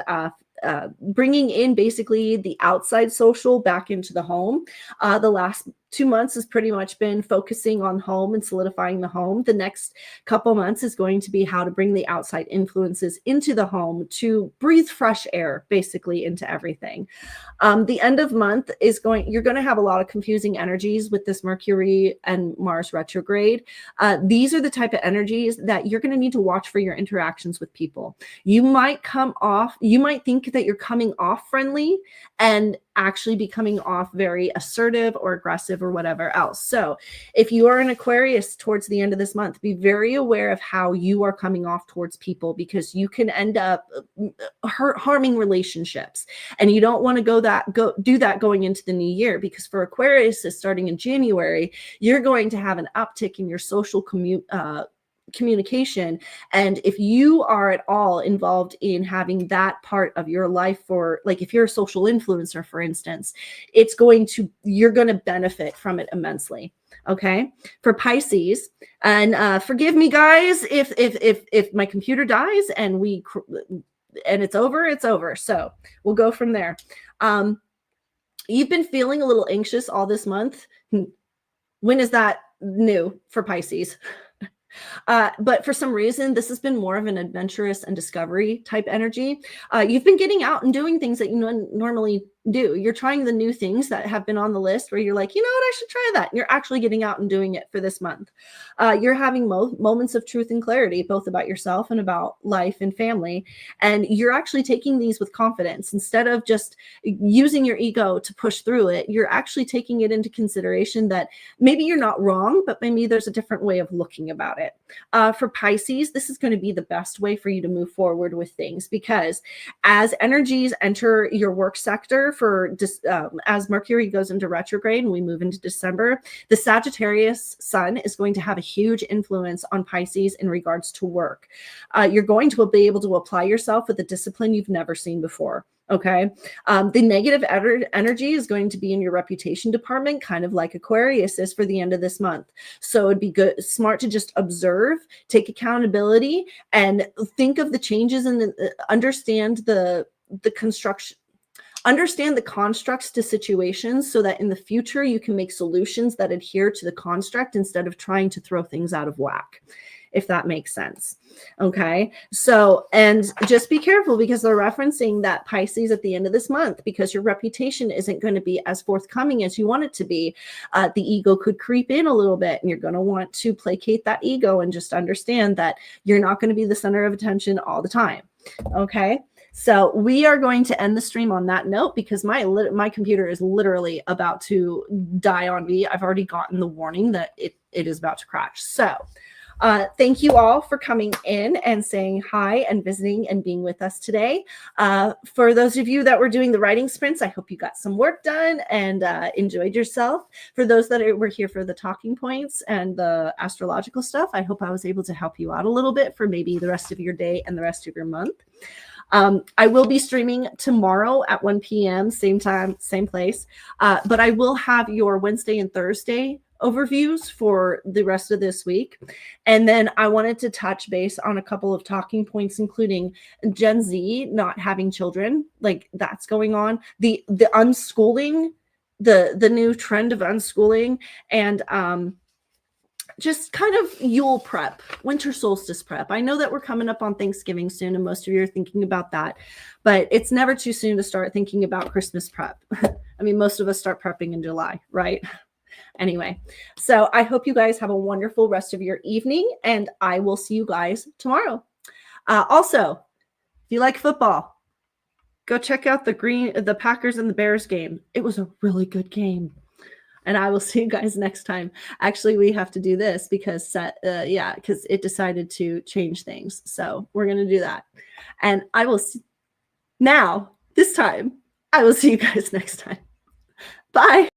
bringing in basically the outside social back into the home. The last 2 months has pretty much been focusing on home and solidifying the home. The next couple months is going to be how to bring the outside influences into the home to breathe fresh air basically into everything. The end of month is you're going to have a lot of confusing energies with this Mercury and Mars retrograde. These are the type of energies that you're going to need to watch for your interactions with people. You might think that you're coming off friendly and actually be coming off very assertive or aggressive or whatever else. So if you are an Aquarius towards the end of this month, be very aware of how you are coming off towards people, because you can end up harming relationships. And you don't want to do that going into the new year, because for Aquarius, starting in January, you're going to have an uptick in your social communication. And if you are at all involved in having that part of your life, for like if you're a social influencer, for instance, you're going to benefit from it immensely. Okay. For Pisces, and forgive me guys if my computer dies and it's over. So we'll go from there. You've been feeling a little anxious all this month. When is that new for Pisces? But for some reason, this has been more of an adventurous and discovery type energy. You've been getting out and doing things that you normally do. You're trying the new things that have been on the list where you're like, you know what, I should try that. And you're actually getting out and doing it for this month. You're having moments of truth and clarity, both about yourself and about life and family. And you're actually taking these with confidence. Instead of just using your ego to push through it, you're actually taking it into consideration that maybe you're not wrong, but maybe there's a different way of looking about it. For Pisces, this is going to be the best way for you to move forward with things, because as energies enter your work sector, as Mercury goes into retrograde and we move into December, the Sagittarius sun is going to have a huge influence on Pisces in regards to work. You're going to be able to apply yourself with a discipline you've never seen before. Okay. The negative energy is going to be in your reputation department, kind of like Aquarius is for the end of this month. So it'd be smart to just observe, take accountability, and think of the changes and understand the construction. understand the constructs to situations so that in the future you can make solutions that adhere to the construct instead of trying to throw things out of whack, if that makes sense. Okay. So, and just be careful because they're referencing that Pisces at the end of this month, because your reputation isn't going to be as forthcoming as you want it to be. The ego could creep in a little bit, and you're going to want to placate that ego and just understand that you're not going to be the center of attention all the time. Okay. So we are going to end the stream on that note because my computer is literally about to die on me. I've already gotten the warning that it is about to crash. So thank you all for coming in and saying hi and visiting and being with us today. For those of you that were doing the writing sprints, I hope you got some work done and enjoyed yourself. For those that were here for the talking points and the astrological stuff, I hope I was able to help you out a little bit for maybe the rest of your day and the rest of your month. I will be streaming tomorrow at 1 p.m., same time, same place. But I will have your Wednesday and Thursday overviews for the rest of this week. And then I wanted to touch base on a couple of talking points, including Gen Z not having children, like that's going on, the unschooling, the new trend of unschooling, and just kind of Yule prep, winter solstice prep. I know that we're coming up on Thanksgiving soon, and most of you are thinking about that, but it's never too soon to start thinking about Christmas prep. I mean, most of us start prepping in July, right? Anyway, so I hope you guys have a wonderful rest of your evening, and I will see you guys tomorrow. Also, if you like football, go check out the Packers and the Bears game. It was a really good game. And I will see you guys next time. Actually, we have to do this because because it decided to change things. So we're going to do that. And I will see now, this time, I will see you guys next time. Bye.